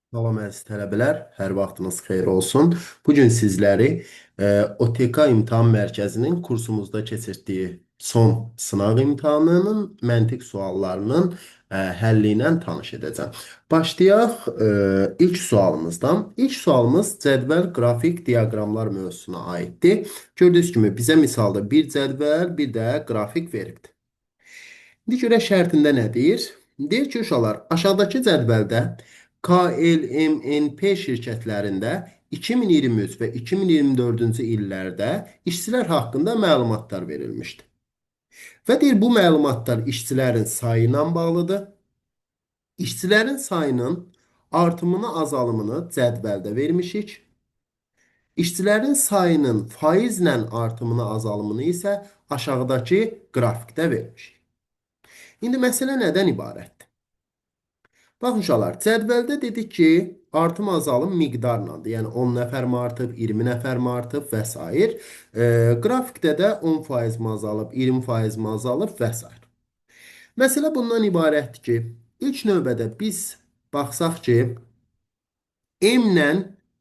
Salam əziz tələbələr, hər vaxtınız xeyir olsun. Bu gün sizləri OTK İmtahan Mərkəzinin kursumuzda keçirtdiyi son sınaq imtahanının məntiq suallarının həlli ilə tanış edəcəm. Başlayaq ilk sualımızdan. İlk sualımız cədvəl, qrafik, diaqramlar mövzusuna aiddir. Gördüyünüz kimi bizə misalda bir cədvəl, bir də qrafik veribdir. İndi görək şərtində nə deyir? Deyir ki, uşaqlar, aşağıdakı cədvəldə KLMNP şirkətlərində 2023 və 2024-cü illərdə işçilər haqqında məlumatlar verilmişdir. Və deyir, bu məlumatlar işçilərin sayı ilə bağlıdır. İşçilərin sayının artımını, azalımını cədvəldə vermişik. İşçilərin sayının faizlə artımını, azalımını isə aşağıdakı qrafikdə vermişik. İndi məsələ nədən ibarətdir? Baxın uşaqlar, cədvəldə dedik ki, artım azalım miqdarlandır. Yəni 10 nəfər mi artıb, 20 nəfər mi artıb və s. Qrafikdə də 10% mi azalıb, 20% mi azalıb və s. Məsələ bundan ibarətdir ki, ilk növbədə biz baxsaq ki, M ilə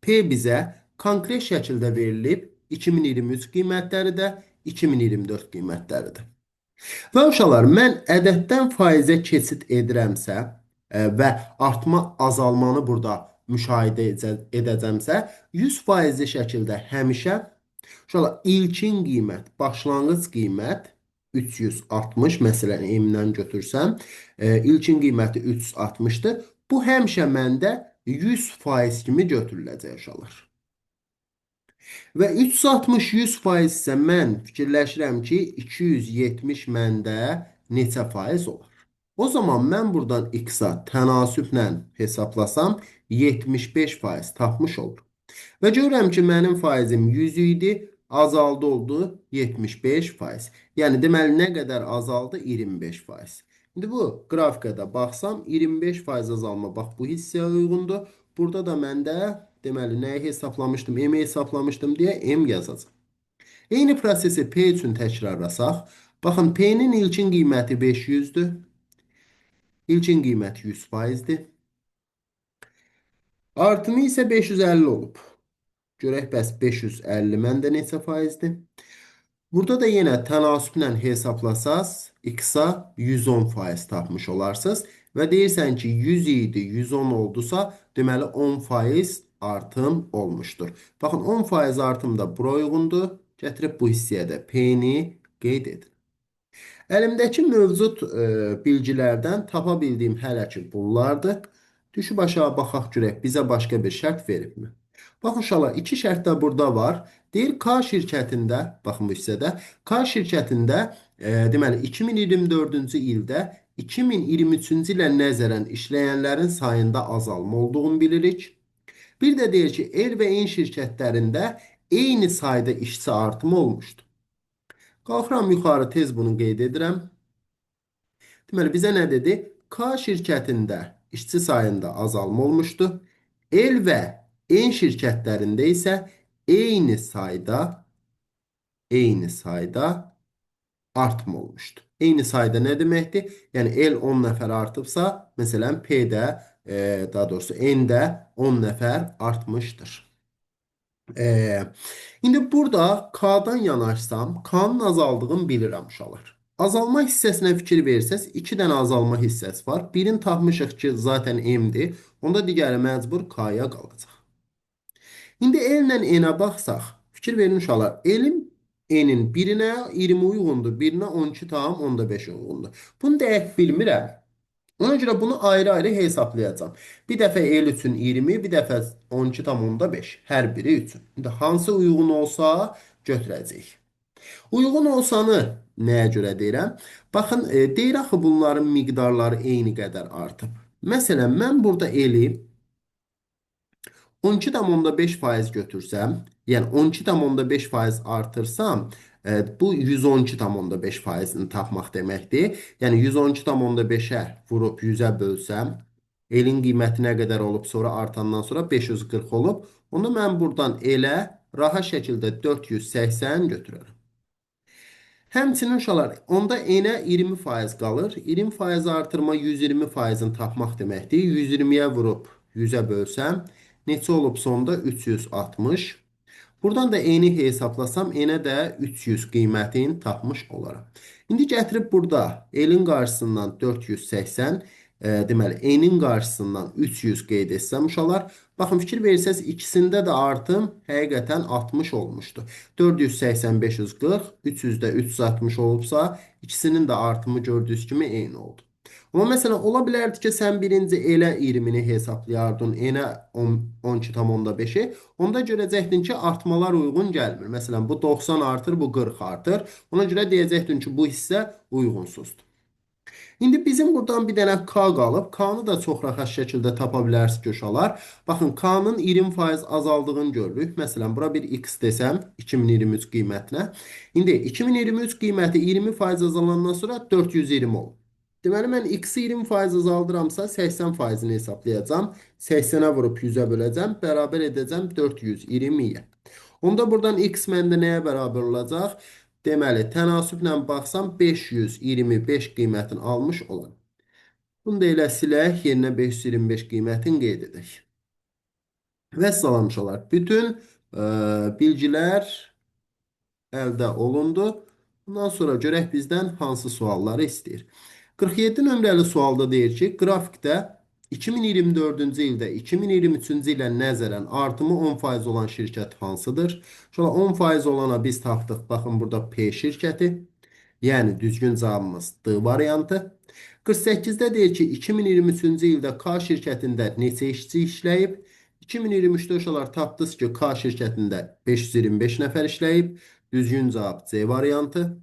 P bizə konkret şəkildə verilib 2023 qiymətləri də 2024 qiymətləridir. Və uşaqlar, mən ədəddən faizə keçid edirəmsə və artma, azalmanı burada müşahidə edəcəmsə, 100% şəkildə həmişə uşaqlar, ilkin qiymət, başlanğıc qiymət 360, məsələn, M-dən götürsəm, ilkin qiyməti 360-dır. Bu həmişə məndə 100% kimi götürüləcək uşaqlar. Və 360 100% isə mən fikirləşirəm ki, 270 məndə neçə faiz olar? O zaman mən buradan x-a tənasüblə hesablasam 75% tapmış olurum. Və görürəm ki, mənim faizim 100 idi, azaldı oldu 75%. Yəni deməli nə qədər azaldı? 25%. İndi bu qrafikada baxsam 25% azalma bax bu hissəyə uyğundur. Burada da məndə deməli nəyi hesablamışdım? M hesablamışdım deyə M yazacağam. Eyni prosesi P üçün təkrarlasaq, baxın P-nin ilkin qiyməti 500-dür. İlkin qiymət 100%-dir. Artımı isə 550 olub. Görək bəs 550 məndə neçə faizdir? Burada da yenə tənasüblə hesablasaz, x-a 110% tapmış olarsınız. Və deyirsən ki, 100 idi, 110 oldusa, deməli 10% artım olmuşdur. Baxın, 10% artım da bura uyğundur. Gətirib bu hissəyə də P-ni qeyd edin. Əlimdəki mövcud bilgilərdən tapa bildiyim hələ ki bunlardır. Düşüb aşağı baxaq görək bizə başqa bir şərt veribmi? Baxın uşaqlar, iki şərt də burada var. Deyir K şirkətində, baxın bu hissədə, K şirkətində deməli 2024-cü ildə 2023-cü ilə nəzərən işləyənlərin sayında azalma olduğunu bilirik. Bir də deyir ki, el və en şirkətlərində eyni sayda işçi artımı olmuşdur. Qalxıram yuxarı tez bunu qeyd edirəm. Deməli, bizə nə dedi? K şirkətində işçi sayında azalma olmuşdu. El və en şirkətlərində isə eyni sayda artma olmuşdu. Eyni sayda nə deməkdir? Yəni el 10 nəfər artıbsa, məsələn P-də, daha doğrusu N-də 10 nəfər artmışdır. İndi burada K-dan yanaşsam, K-nın azaldığını bilirəm uşaqlar. Azalma hissəsinə fikir versəz, 2 dənə azalma hissəsi var. Birini tapmışıq ki, zaten M-dir. Onda digəri məcbur K-ya qalacaq. İndi L-lə N-ə baxsaq, fikir verin uşaqlar. N-in birinə 20 uyğundur, birinə 12,5 uyğundur. Bunu dəqiq bilmirəm. Ona görə bunu ayrı-ayrı hesablayacağım. Bir dəfə el üçün 20, bir dəfə 12,5. Hər biri üçün. İndi hansı uyğun olsa götürəcəyik. Uyğun olsanı nəyə görə deyirəm? Baxın, deyir axı bunların miqdarları eyni qədər artıb. Məsələn, mən burada eli 12,5% götürsəm, yəni 12,5% artırsam, bu 112,5%-ni tapmaq deməkdir. Yəni 112,5-ə vurub 100-ə bölsəm, elin qiyməti nə qədər olub, sonra artandan sonra 540 olub. Onda mən buradan elə rahat şəkildə 480 götürərəm. Həmçinin uşaqlar, onda enə 20% qalır. 20% artırma 120%-ni tapmaq deməkdir. 120-yə vurub 100-ə bölsəm, neçə olub sonda? 360. Buradan da eni hesablasam, enə də 300 qiymətini tapmış olaram. İndi gətirib burada elin qarşısından 480, deməli enin qarşısından 300 qeyd etsəm uşaqlar, baxın fikir verirsəz ikisində də artım həqiqətən 60 olmuşdu. 480 540, 300 də 360 olubsa, ikisinin də artımı gördüyünüz kimi eyni oldu. Ama mesela ola bilərdi ki, sən birinci elə 20-ni hesablayardın, enə 12,5-i. Onda görəcəkdin ki, artmalar uyğun gəlmir. Məsələn, bu 90 artır, bu 40 artır. Ona görə deyəcəkdin ki, bu hissə uyğunsuzdur. İndi bizim buradan bir dənə K qalıb. K-nı da çox rahat şəkildə tapa bilərsiniz ki, uşaqlar. Baxın, K-nın 20% azaldığını görürük. Məsələn, bura bir X desəm, 2023 qiymətinə. İndi 2023 qiyməti 20% azalandan sonra 420 olur. Deməli, mən X-i 20% azaldıramsa 80%-ni hesablayacağım. 80-ə vurub 100-ə böləcəm. Bərabər edəcəm 420-yə. Onda buradan X məndə nəyə bərabər olacaq? Deməli, tənasüblə baxsam 525 qiymətini almış olan. Bunu da elə silək, yerinə 525 qiymətini qeyd edək. Və salam olar. Bütün bilgilər əldə olundu. Bundan sonra görək bizdən hansı sualları istəyir. 47 nömrəli sualda deyir ki, qrafikdə 2024-cü ildə 2023-cü ilə nəzərən artımı 10% olan şirkət hansıdır? Şöyle 10% olana biz tapdıq. Baxın burada P şirkəti. Yəni düzgün cavabımız D variantı. 48-də deyir ki, 2023-cü ildə K şirkətində neçə işçi işləyib? 2023-də uşaqlar tapdınız ki, K şirkətində 525 nəfər işləyib. Düzgün cavab C variantı.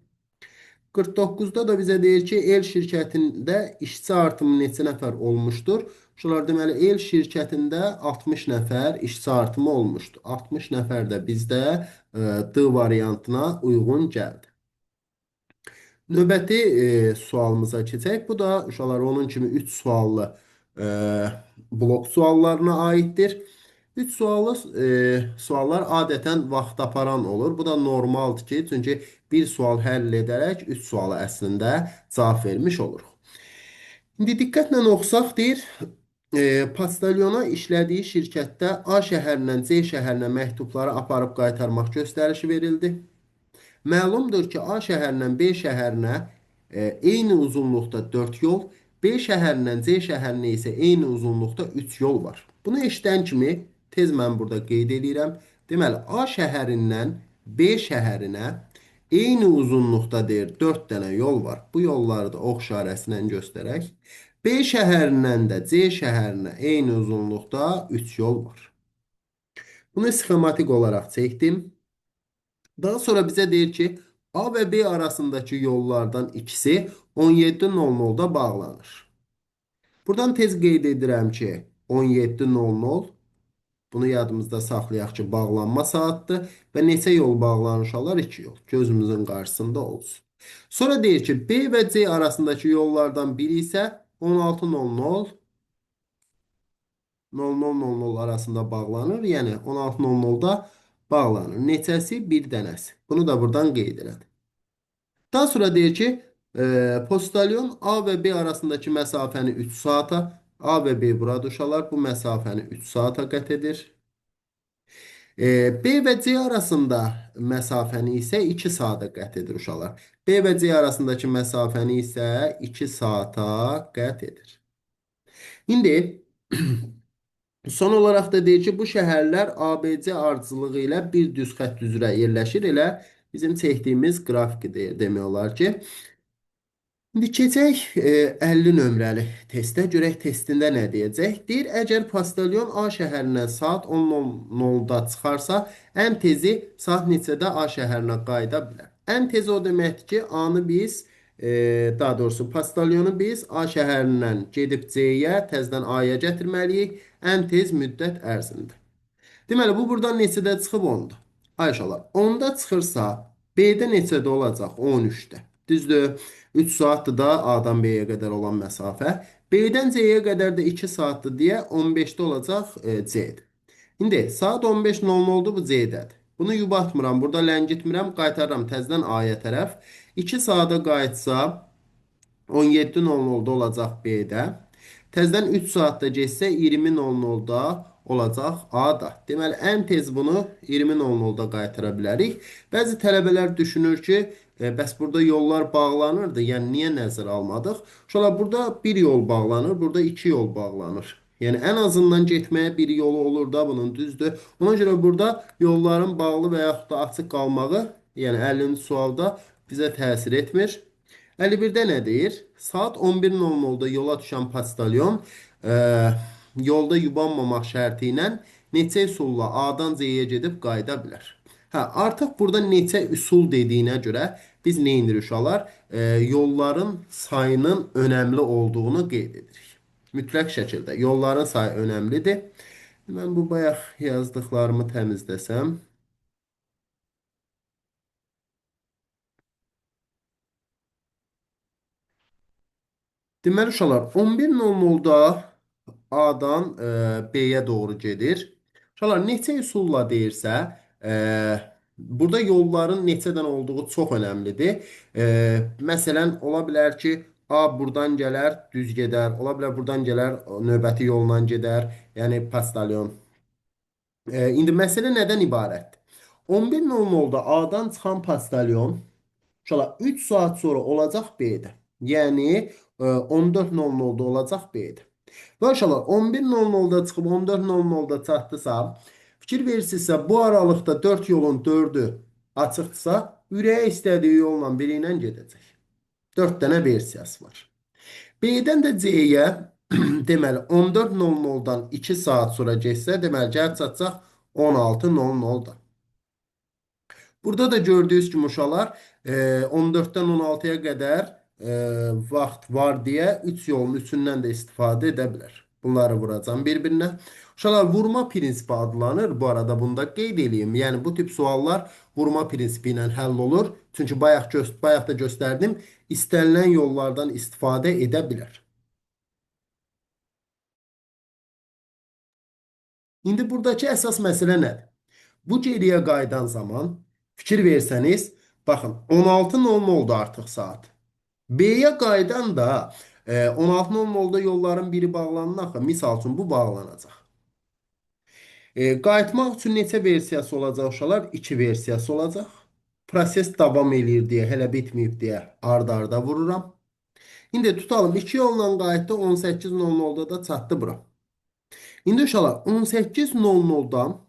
49'da da bize deyir ki, el şirkətində işçi artımı neçə nəfər olmuşdur? Şunlar deməli, el şirkətində 60 nəfər işçi artımı olmuşdur. 60 nəfər də bizdə D variantına uyğun gəldi. Növbəti sualımıza keçək. Bu da uşaqlar onun kimi 3 suallı blok suallarına aiddir. 3 suallı suallar adətən vaxt aparan olur. Bu da normaldır ki, çünki bir sual həll edərək 3 suala əslində cavab vermiş oluruq. İndi diqqətlə oxusaq deyir, postalyona işlədiyi şirkətdə A şəhərindən C şəhərinə məktubları aparıb qaytarmaq göstərişi verildi. Məlumdur ki, A şəhərindən B şəhərinə eyni uzunluqda 4 yol, B şəhərindən C şəhərinə isə eyni uzunluqda 3 yol var. Bunu eşidən kimi tez mən burada qeyd edirəm. Deməli, A şəhərindən B şəhərinə eyni uzunluqda deyir 4 dənə yol var. Bu yolları da ox işarəsi ilə göstərək. B şəhərindən də C şəhərinə eyni uzunluqda 3 yol var. Bunu sxematik olaraq çəkdim. Daha sonra bize deyir ki, A ve B arasındaki yollardan ikisi 17:00'da bağlanır. Buradan tez qeyd edirəm ki, 17:00 bunu yadımızda saxlayaq ki, bağlanma saatdir və neçə yol bağlanışalar? 2 yol. Gözümüzün qarşısında olsun. Sonra deyir ki, B və C arasındakı yollardan biri isə 16:00 00:00 arasında bağlanır. Yəni 16:00'da bağlanır. Neçəsi? Bir dənəsi. Bunu da buradan qeyd elədim. Daha sonra deyir ki, postalyon A ve B arasındaki mesafəni 3 saata, A ve B burada uşaqlar bu mesafəni 3 saata qət edir. B ve C arasında mesafəni isə 2 saata qət edir uşaqlar. B ve C arasındaki mesafəni isə 2 saata qət edir. İndi son olarak da deyir ki, bu şəhərlər ABC ardıcılığı ilə bir düz xətt üzrə yerləşir. Elə bizim çəkdiyimiz qrafiki demək olar ki. İndi keçək 50 nömrəli testə. Görək testində nə deyəcək? Deyir, əgər postalyon A şəhərindən saat 10:00-da çıxarsa, ən tezi saat neçədə A şəhərinə qayıda bilər? Ən tezi o deməkdir ki, A-nı biz, daha doğrusu postalyonu biz A şəhərindən gedib C-yə, təzədən A-ya gətirməliyik. Ən tez müddət ərzində. Deməli, bu buradan neçədə çıxıb 10-da? Ayşələr, 10-da çıxırsa, B-də neçədə olacaq? 13-də. Düzdür? 3 saatdır da A-dan B-yə qədər olan məsafə. B-dən C-yə qədər də 2 saatdır deyə 15-də olacaq C-dir. İndi saat 15:00-dur, bu C-dədir. Bunu yubatmıram, burada ləngitmirəm, qaytarıram təzədən A-ya tərəf. 2 saata qayıtsa 17:00-da olacaq B-də. Təzədən 3 saatda getsə 20:00-da olacaq A-da. Deməli, ən tez bunu 20:00-da qaytara bilərik. Bəzi tələbələr düşünür ki, bəs burada yollar bağlanırdı, yəni niyə nəzərə almadıq? Uşaqlar, burada bir yol bağlanır, burada iki yol bağlanır. Yəni ən azından getməyə bir yolu olur da bunun, düzdür? Ona görə burada yolların bağlı və yaxud da açıq qalmağı, yəni 50-ci sualda bizə təsir etmir. 51-də nə deyir? Saat 11:00-da yola düşən postalyon yolda yubanmamaq şərti ilə neçə üsulla A-dan Z-yə gedib qayıda bilər? Hə, artıq burada neçə üsul dediyinə görə biz nə edirik uşaqlar? Yolların sayının önəmli olduğunu qeyd edirik. Mütləq şəkildə yolların sayı önəmlidir. Mən bu bayaq yazdıqlarımı təmizləsəm. Deməli uşaqlar 11:00-da A-dan B-yə doğru gedir. Uşaqlar neçə üsulla deyirsə, burada yolların neçədən olduğu çox önəmlidir. Məsələn, ola bilər ki, A buradan gələr, düz gedər. Ola bilər buradan gələr, növbəti yolla gedər. Yəni postalyon. İndi məsələ nədən ibarətdir? 11:00-da A-dan çıxan postalyon uşaqlar 3 saat sonra olacaq B-də. Yəni 14:00-da olacaq B-də. Və uşaqlar 11:00-da çıxıb 14:00-da çatdısa, fikir verirsinizsə bu aralıqda 4 yolun 4-ü açıqdırsa, ürəyə istədiyi yolla biri ilə gedəcək. 4 dənə versiyası var. B-dən də C-yə deməli 14:00-dan 2 saat sonra getsə, deməli gəlib çatacaq 16:00-da. Burada da gördüyünüz kimi uşaqlar 14-dən 16-ya qədər vaxt var deyə 3 yolun üçündən də istifadə edə bilər. Bunları vuracam bir-birinə. Uşaqlar vurma prinsipi adlanır. Bu arada bunu da qeyd edeyim. Yəni bu tip suallar vurma prinsipi ilə həll olur. Çünki bayaq da göstərdim. İstənilən yollardan istifadə edə bilər. İndi buradakı əsas məsələ nədir? Bu geriyə qayıdan zaman fikir versəniz, baxın 16:00 artıq saat. B-yə qayıdan da 16:00-da yolların biri bağlanan axı, misal üçün bu bağlanacaq. Qayıtmaq üçün neçə versiyası olacaq uşaqlar? 2 versiyası olacaq. Proses davam eləyir deyə, hələ bitməyib deyə ard-arda vururam. İndi tutalım 2 yolla qayıtdı, 18:00-da da çatdı bura. İndi uşaqlar 18:00-dan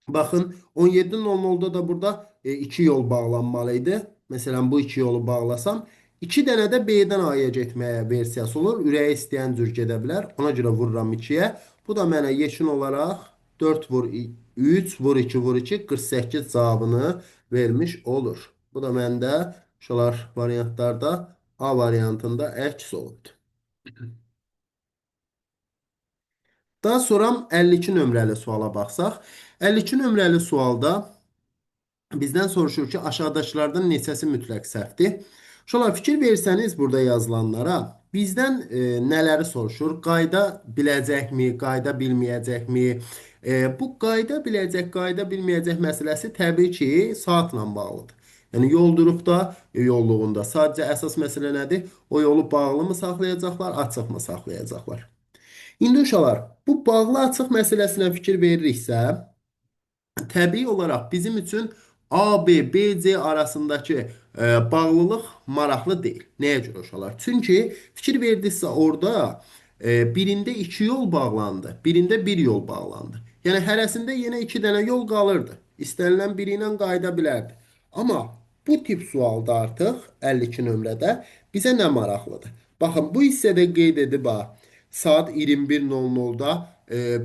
baxın 17:00-da da burada 2 yol bağlanmalı idi. Məsələn bu 2 yolu bağlasam 2 dənə də B-dən A-ya getməyə versiyası olur. Ürəyə istəyən cür gedə bilər. Ona görə vururam 2-yə. Bu da mənə yeşin olaraq 4 vur 3 vur 2 vur 2 48 cavabını vermiş olur. Bu da məndə şular variantlarda A variantında əks olubdur. Daha sonra 52 nömrəli suala baxsaq. 52 nömrəli sualda bizdən soruşur ki, aşağıdakılardan neçəsi mütləq səhvdir? Uşaqlar fikir versəniz burada yazılanlara bizdən nələri soruşur? Qayda biləcəkmi, qayda bilməyəcəkmi? Bu qayda biləcək, qayda bilməyəcək məsələsi təbii ki, saatla bağlıdır. Yəni yol durubda, yolluğunda. Sadəcə əsas məsələ nədir? O yolu bağlı mı saxlayacaqlar, açıq mı saxlayacaqlar? İndi uşaqlar, bu bağlı açıq məsələsinə fikir veririksə, təbii olaraq bizim üçün A, B, B, C arasındakı bağlılıq maraqlı deyil. Nəyə görə uşaqlar? Çünki fikir verdinizsə orada birində 2 yol bağlandı, birində bir yol bağlandı. Yəni hərəsində yenə 2 dənə yol qalırdı. İstənilən biri ilə qayıda bilərdi. Amma bu tip sualda artıq 52 nömrədə bizə nə maraqlıdır? Baxın bu hissədə qeyd edib saat 21:00-da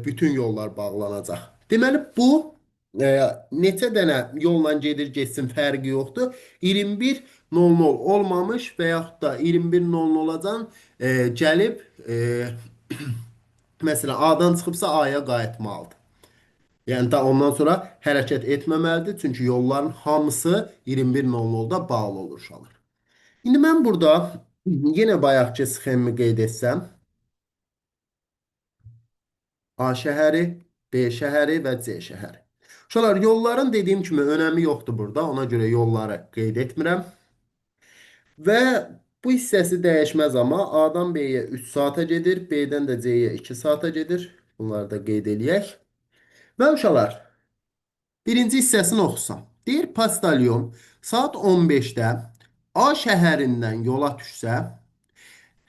bütün yollar bağlanacaq. Deməli bu neçə dənə yolla gedir getsin fərqi yoxdur. 21:00 olmamış və yaxud da 21:00-can gəlib məsələn A-dan çıxıbsa A-ya qayıtmalıdır. Yəni da ondan sonra hərəkət etməməlidir. Çünki yolların hamısı 21:00-da bağlı olur uşaqlar. İndi mən burada yenə bayaqki sxemimi qeyd etsəm, A şəhəri, B şəhəri və C şəhəri. Uşaqlar, yolların dediyim kimi önəmi yoxdur burada. Ona görə yolları qeyd etmirəm. Və Bu hissəsi dəyişməz amma A-dan B-yə 3 saata gedir, B-dən də C-yə 2 saata gedir. Bunları da qeyd eləyək. Və uşaqlar, birinci hissəsini oxusam. Deyir postalyon saat 15-də A şəhərindən yola düşsə,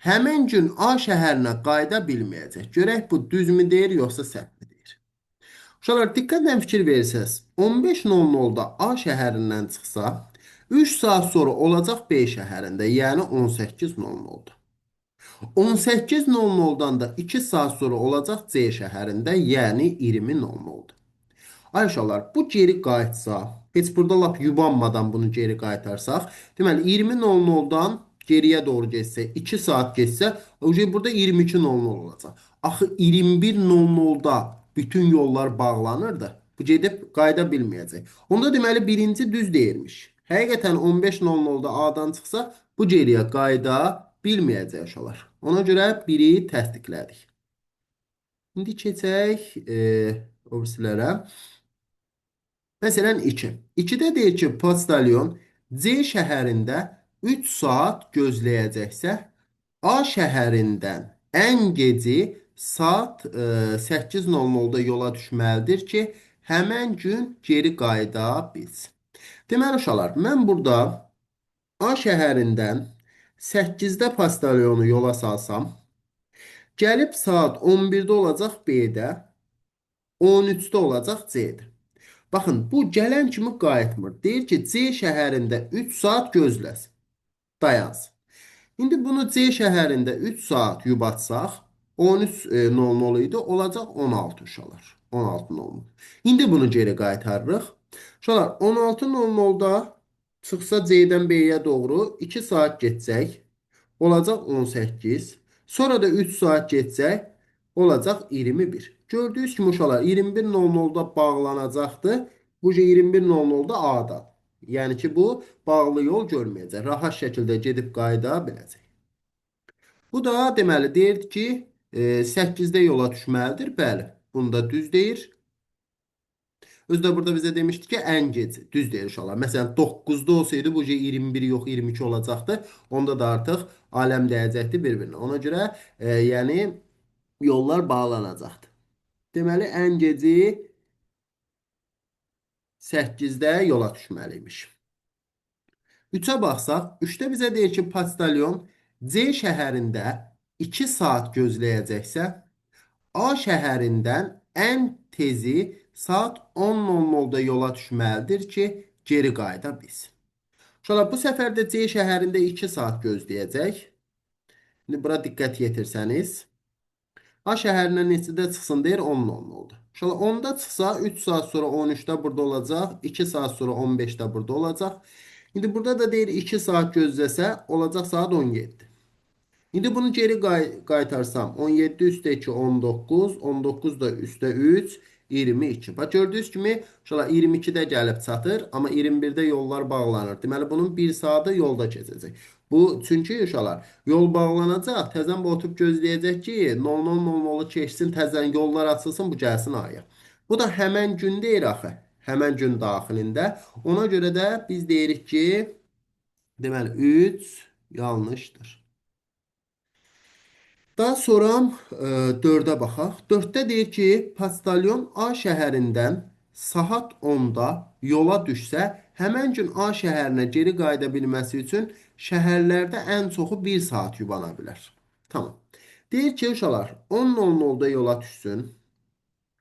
həmin gün A şəhərinə qayıda bilməyəcək. Görək bu düzmü deyir, yoxsa səhvmi deyir. Uşaqlar diqqətlə fikir verirsəz, 15:00-da A şəhərindən çıxsa, 3 saat sonra olacaq B şəhərində, yəni 18:00-da. 18:00-dan da 2 saat sonra olacaq C şəhərində, yəni 20:00-da. Ay uşaqlar, bu geri qayıtsa, heç burada lap yubanmadan bunu geri qaytarsaq, deməli 20:00-dan geriyə doğru getsə, 2 saat getsə, burada 22:00 olacaq. Axı 21:00-da bütün yollar bağlanırdı. Bu gedib qayıda bilməyəcək. Onda deməli birinci düz deyirmiş. Həqiqətən 15:00-da A-dan çıxsa, bu geriyə qayıda bilməyəcək uşaqlar. Ona görə biri təsdiqlədik. İndi keçək o birisilərə. Məsələn 2. 2-də deyir ki, postalyon C şəhərində 3 saat gözləyəcəksə, A şəhərindən ən geci saat 8:00-da yola düşməlidir ki, həmən gün geri qayıda bilsin. Deməli uşaqlar, mən burada A şəhərindən 8-də postalyonu yola salsam, gəlib saat 11-də olacaq B-də, 13-də olacaq C-də. Baxın, bu gələn kimi qayıtmır. Deyir ki, C şəhərində 3 saat gözləsin. Dayansın. İndi bunu C şəhərində 3 saat yubatsaq, 13:00 idi, olacaq 16 uşaqlar. 16:00. İndi bunu geri qaytarırıq. Uşaqlar, 16:00-da çıxsa C-dən B-yə doğru 2 saat geçsək, olacaq 18. Sonra da 3 saat geçsək, olacaq 21. Gördüyünüz kimi uşaqlar 21:00-da bağlanacaqdı. Bu 21:00-da A-da. Yəni ki, bu bağlı yol görməyəcək. Rahat şəkildə gedib qayıda biləcək. Bu da deməli deyir ki, 8-də yola düşməlidir. Bəli, bunda düz deyir. Özü də burada bizə demişdi ki, ən gec düz deyir uşaqlar. Məsələn, 9-da olsaydı bu 21 yox 22 olacaqdı. Onda da artıq aləm dəyəcəkdi bir-birinə. Ona görə yəni yollar bağlanacaqdı. Deməli, ən geci 8-də yola düşməliymiş. 3-ə baxsaq, 3-də bizə deyir ki, postalyon C şəhərində 2 saat gözləyəcəksə, A şəhərindən ən tezi saat 10:00-da yola düşməlidir ki, geri qayıda bilsin. Uşaqlar, bu səfər də C şəhərində 2 saat gözləyəcək. İndi bura diqqət yetirsəniz, A şəhərindən neçədə çıxsın deyir, 10:00 oldu. Uşaqlar, 10-da çıxsa 3 saat sonra 13-də burada olacaq, 2 saat sonra 15-də burada olacaq. İndi burada da deyir 2 saat gözləsə olacaq saat 17. İndi bunu geri qaytarsam 17 üstə 2 19, 19 da üstə 3 22. Bax gördüyünüz kimi uşaqlar 22-də gəlib çatır, amma 21-də yollar bağlanır. Deməli bunun 1 saatı yolda keçəcək. Bu çünki uşaqlar yol bağlanacaq, təzən bu oturub gözləyəcək ki 00:00 keçsin, təzən yollar açılsın, bu gəlsin aya. Bu da həmən gün deyir axı. Həmən gün daxilində. Ona görə də biz deyirik ki, deməli 3 yanlışdır. Daha sonra 4-ə baxaq. 4-də deyir ki, postalyon A şəhərindən saat 10-da yola düşsə, həmən gün A şəhərinə geri qayıda bilməsi üçün şəhərlərdə ən çoxu 1 saat yubana bilər. Tamam. Deyir ki, uşaqlar 10:00-da yola düşsün.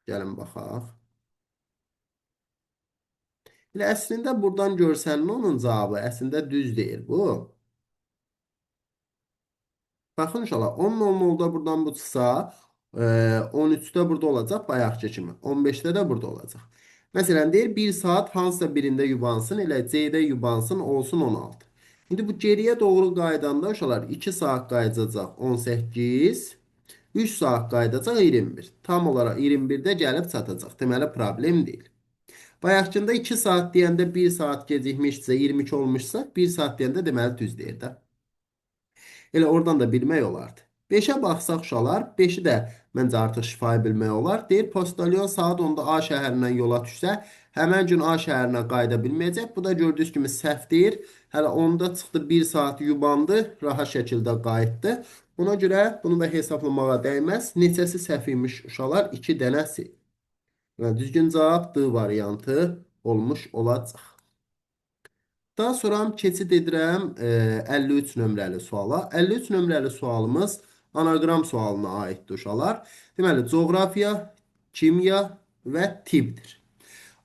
Gəlin baxaq. Elə əslində buradan görsənli onun cavabı əslində düz deyir bu. Baxın uşaqlar 10:00-da buradan bu çıxsa 13-də burada olacaq bayaqki kimi. 15-də də burada olacaq. Məsələn deyir 1 saat hansısa birində yubansın, elə C-də yubansın olsun 16. İndi bu geriyə doğru qaydanda uşaqlar 2 saat qayıdacaq 18, 3 saat qayıdacaq 21. Tam olaraq 21-də gəlib çatacaq. Deməli problem deyil. Bayaqkında 2 saat deyəndə 1 saat gecikmişsə 22 olmuşsa 1 saat deyəndə deməli düz deyir də. Elə oradan da bilmək olardı. 5-ə baxsaq uşaqlar, 5-i də məncə artıq şifahi bilmək olar. Deyir, postalyon saat 10-da A şəhərindən yola düşsə, Həmən gün A şəhərinə qayıda bilməyəcək. Bu da gördüyünüz kimi səhvdir. Hələ onda çıxdı, bir saat yubandı, rahat şəkildə qayıtdı. Ona görə bunu da hesablamağa dəyməz. Neçəsi səhv imiş uşaqlar? 2 dənəsi. Yəni düzgün cavab D variantı olmuş olacaq. Daha sonra keçid edirəm 53 nömrəli suala. 53 nömrəli sualımız anaqram sualına aiddir uşaqlar. Deməli, coğrafiya, kimya və tibbdir.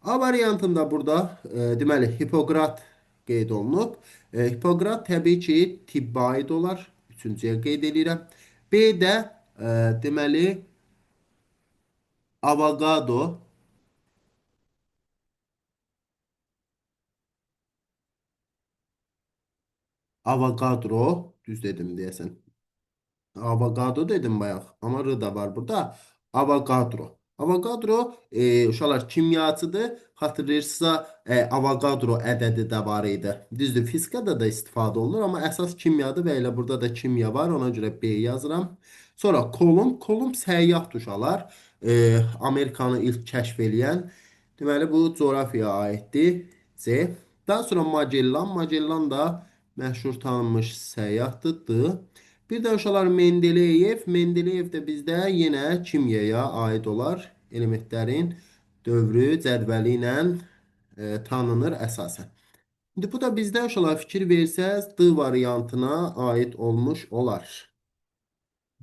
A variantında burada deməli Hipokrat qeyd olunub. Hipokrat təbii ki, tibbə aid olar. Üçüncüyə qeyd edirəm. B-də deməli Avokado, Avogadro, düz dedim deyəsən. Avokado dedim bayaq. Amma R da var burada. Avogadro. Avogadro uşaqlar kimyaçıdır. Xatırlayırsınızsa Avogadro ədədi də var idi. Düzdür, fizikada da istifadə olunur, amma əsas kimyadır və elə burada da kimya var. Ona görə B yazıram. Sonra Kolumb. Kolumb səyyahdır uşaqlar. Amerikanı ilk kəşf eləyən. Deməli bu coğrafiyaya aiddir. C. Daha sonra Magellan. Magellan da məşhur tanınmış səyyahdır. Bir də uşaqlar Mendeleyev. Mendeleyev də bizdə yenə kimyaya aid olar. Elementlərin dövrü cədvəli ilə tanınır əsasən. İndi bu da bizdə uşaqlar fikir versəz D variantına aid olmuş olar.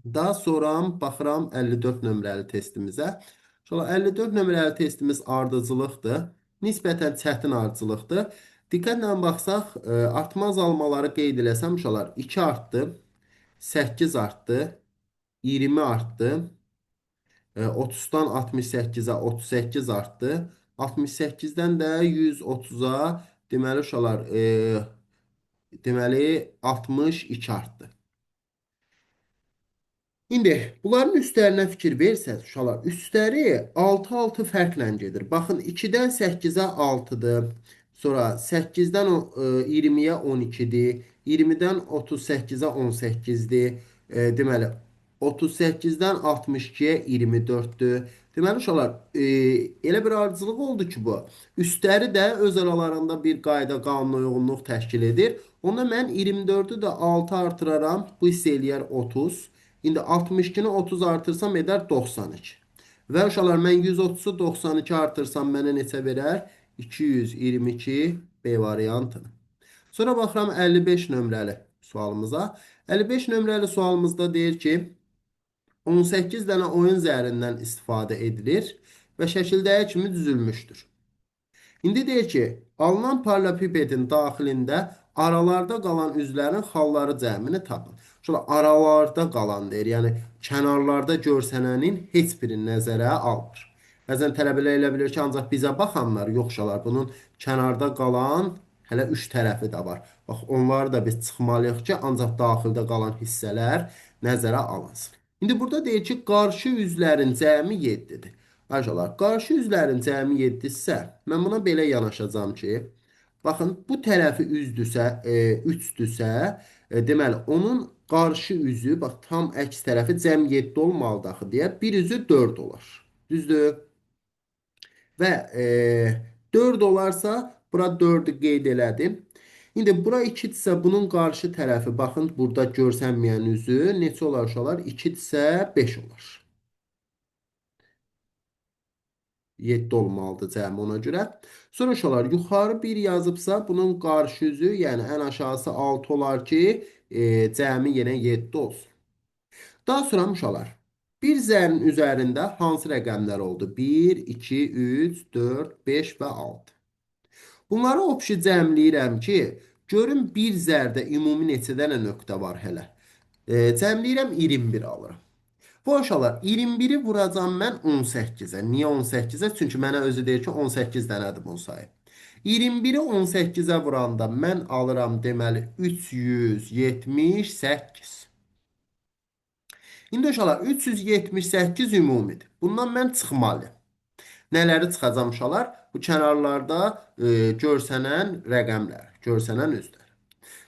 Daha sonra baxıram 54 nömrəli testimizə. Uşaqlar 54 nömrəli testimiz ardıcılıqdır. Nisbətən çətin ardıcılıqdır. Diqqətlə baxsaq, artma azalmaları qeyd eləsəm uşaqlar 2 artdı. 8 arttı. 20 arttı. 30'dan 68'e 38 arttı. 68'den de 130'a deməli uşaqlar deməli 62 arttı. İndi bunların üstlərinə fikir versəz, uşaqlar, üstləri 6-6 fərqlə gedir. Baxın, 2-dən 8-ə 6-dır. Sonra 8-dən 20-yə 12-dir. 20-dən 38-ə 18-dir. Deməli, 38-dən 62-yə 24-dür. Deməli, uşaqlar, elə bir ardıcılıq oldu ki bu. Üstləri də öz aralarında bir qayda, qanuna uyğunluq təşkil edir. Onda mən 24-ü də 6 artıraram. Bu isə eləyər 30. İndi 62'ni 30 artırsam eder 92. Və uşaqlar, mən 130'u 92 artırsam mənə neçə verər? 222 B variantı. Sonra baxıram 55 nömrəli sualımıza. 55 nömrəli sualımızda deyir ki, 18 dənə oyun zərindən istifadə edilir və şəkildəki kimi düzülmüşdür. İndi deyir ki, alınan paralelipipedin daxilində aralarda qalan üzlərin xalları cəmini tapın. Şöyle aralarda qalan deyir, yəni kənarlarda görsənənin heç birini nəzərə almır. Bəzən tələbələr elə bilir ki, ancaq bizə baxanlar yoxşalar. Bunun kənarda qalan hələ 3 tərəfi də var. Bax, onları da biz çıxmalıyıq ki, ancaq daxildə qalan hissələr nəzərə alınsın. İndi burada deyir ki, qarşı üzlərin cəmi 7-dir. Arkadaşlar, qarşı üzlərin cəmi 7-dirsə, mən buna belə yanaşacağam ki, baxın, bu tərəfi üzdürsə, 3-dürsə, deməli, onun qarşı üzü, bax, tam əks tərəfi cəm 7 olmalıdır axı deyə, bir üzü 4 olar. Düzdür? Və 4 olarsa, bura 4'ü qeyd elədim. İndi bura 2-dirsə, bunun qarşı tərəfi, baxın, burada görsənməyən üzü neçə olar uşaqlar? 2-dirsə 5 olar. 7 olmalıdır cəmi ona görə. Sonra uşaqlar, yuxarı 1 yazıbsa, bunun qarşı üzü, yəni ən aşağısı 6 olar ki, cəmi yenə 7 olsun. Daha sonra uşaqlar, bir zərin üzərində hansı rəqəmlər oldu? 1, 2, 3, 4, 5 və 6. Bunları opşi cəmləyirəm ki, görün bir zərdə ümumi neçə dənə nöqtə var hələ. Cəmləyirəm 21 alıram. Bu uşaqlar 21'i vuracam mən 18'e. Niyə 18'e? Çünki mənə özü deyir ki 18 dənədir bunun sayı. 21'i 18'e vuranda mən alıram deməli 378. İndi uşaqlar 378 ümumidir. Bundan mən çıxmalıyım. Nələri çıxacam uşaqlar? Bu kənarlarda görsənən rəqəmlər, görsənən üzlər.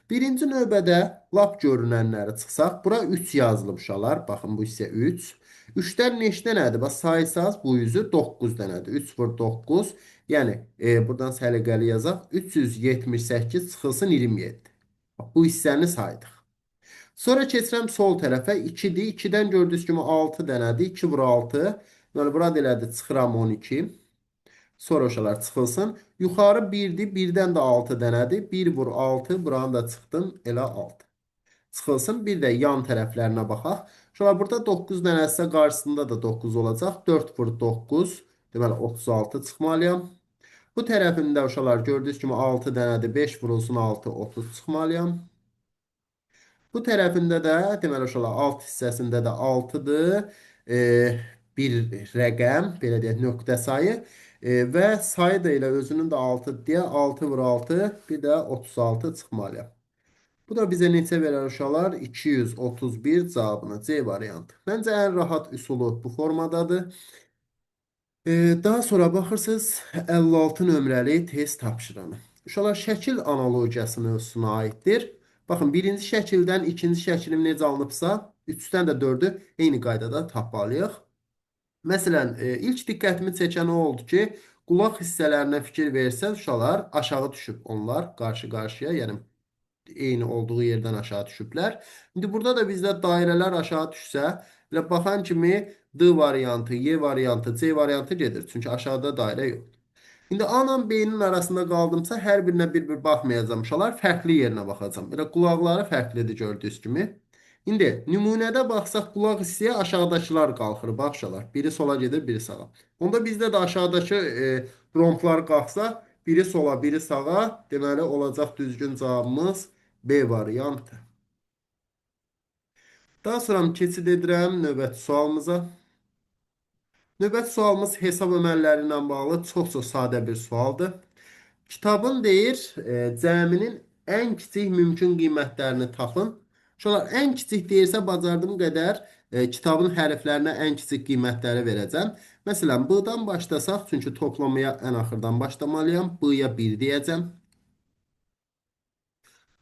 Birinci növbədə lap görünənləri çıxsaq, bura 3 yazılıb uşaqlar. Baxın, bu isə 3. 3'dən neçə dənədir? Bax, saysanız bu üzü 9 dənədir. 3 vur 9, Yəni buradan səliqəli yazaq. 378 çıxılsın 27. Bu hissəni saydıq. Sonra keçirəm sol tərəfə. 2-dir. 2-dən gördüyünüz kimi 6 dənədir. 2 vur 6. Yəni burada elədi çıxıram 12. Sonra uşaqlar çıxılsın. Yuxarı 1-dir. 1-dən də 6 dənədir. 1 vur 6. Buranı da çıxdım. Elə 6. Çıxılsın. Bir də yan tərəflərinə baxaq. Uşaqlar burada 9 dənəsə qarşısında da 9 olacaq. 4 vur 9. Deməli 36 çıxmalıyam. Bu tərəfində uşaqlar gördüyünüz kimi 6 dənədir. 5 vurulsun 6, 30 çıxmalıyam. Bu tərəfində də deməli uşaqlar alt hissəsində də 6-dır. Bir rəqəm, belə deyək, nöqtə sayı və sayı da elə özünün də 6 deyə 6 vur 6, bir də 36 çıxmalıyam. Bu da bizə neçə verər uşaqlar? 231 cavabını C variantı. Məncə ən rahat üsulu bu formadadır. Daha sonra baxırsınız 56 nömrəli test tapşırığına. Uşaqlar şəkil analogiyası mövzusuna aiddir. Baxın, birinci şəkildən ikinci şəkilim necə alınıbsa, 3-dən də 4-ü eyni qaydada tapmalıyıq. Məsələn, ilk diqqətimi çəkən o oldu ki, qulaq hissələrinə fikir versəz, uşaqlar aşağı düşüb onlar qarşı-qarşıya, yəni eyni olduğu yerdən aşağı düşüblər. İndi burada da bizdə dairələr aşağı düşsə, elə baxan kimi D variantı, Y variantı, C variantı gedir. Çünki aşağıda dairə yoxdur. İndi A ilə B-nin arasında qaldımsa, hər birinə bir-bir baxmayacağım uşaqlar, fərqli yerinə baxacağam. Elə qulaqları fərqlidir gördüyünüz kimi. İndi nümunədə baxsaq, qulaq hissəyə aşağıdakılar qalxır. Bax uşaqlar, biri sola gedir, biri sağa. Onda bizdə də aşağıdakı romplar qalxsa, biri sola, biri sağa, deməli olacaq düzgün cavabımız B variantı. Daha sonra keçid edirəm növbəti sualımıza. Növbəti sualımız hesab əməlləri ilə bağlı çox-çox sadə bir sualdır. Kitabın deyir, cəminin ən kiçik mümkün qiymətlərini tapın. Şunlar ən kiçik deyirsə bacardığım qədər kitabın hərflərinə ən kiçik qiymətləri verəcəm. Məsələn, B-dan başlasaq, çünki toplamaya ən axırdan başlamalıyam. B-ya 1 deyəcəm.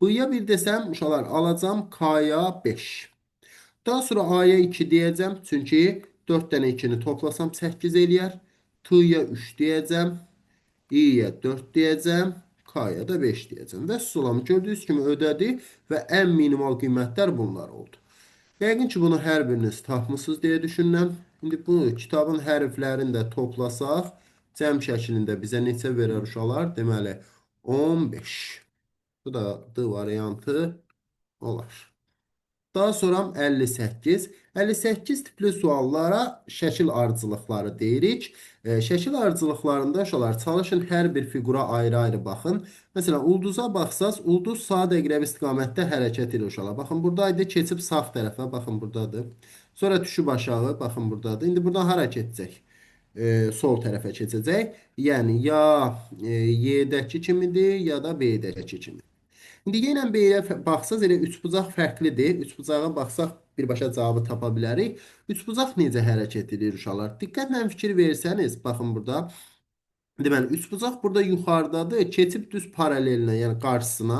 B-ya 1 desəm, uşaqlar alacam K-ya 5. Daha sonra A'ya 2 deyəcəm. Çünki 4 dənə 2-ni toplasam 8 eləyər. T'ya 3 deyəcəm. İ'yə 4 deyəcəm. K'ya da 5 deyəcəm. Və sulam gördüyünüz kimi ödədi və ən minimal qiymətlər bunlar oldu. Yəqin ki, bunu hər biriniz tapmısınız deyə düşünürəm. İndi bu kitabın hərflərini də toplasaq, cəm şəklində bizə neçə verər uşaqlar? Deməli, 15. Bu da D variantı olar. Daha sonra 58. 58 tipli suallara şəkil ardıcılıqları deyirik. Şəkil ardıcılıqlarında uşaqlar çalışın hər bir fiqura ayrı-ayrı baxın. Məsələn, ulduza baxsaz, ulduz sağa dəqiqəvi istiqamətdə hərəkət edir uşaqlar. Baxın, buradaydı, keçib sağ tərəfə, baxın buradadır. Sonra düşüb aşağı, baxın buradadır. İndi buradan hara keçəcək? Sol tərəfə keçəcək. Yəni, ya Y-dəki kimidir, ya da B-dəki kimi. İndi yenə B-yə baxsaq, elə üçbucaq fərqlidir. Üçbucağa baxsaq, birbaşa cavabı tapa bilərik. Üçbucaq necə hərəkət edir uşaqlar? Diqqətlə fikir versəniz, baxın burada. Deməli, üçbucaq burada yuxarıdadır, keçib düz paralelinə, yəni qarşısına.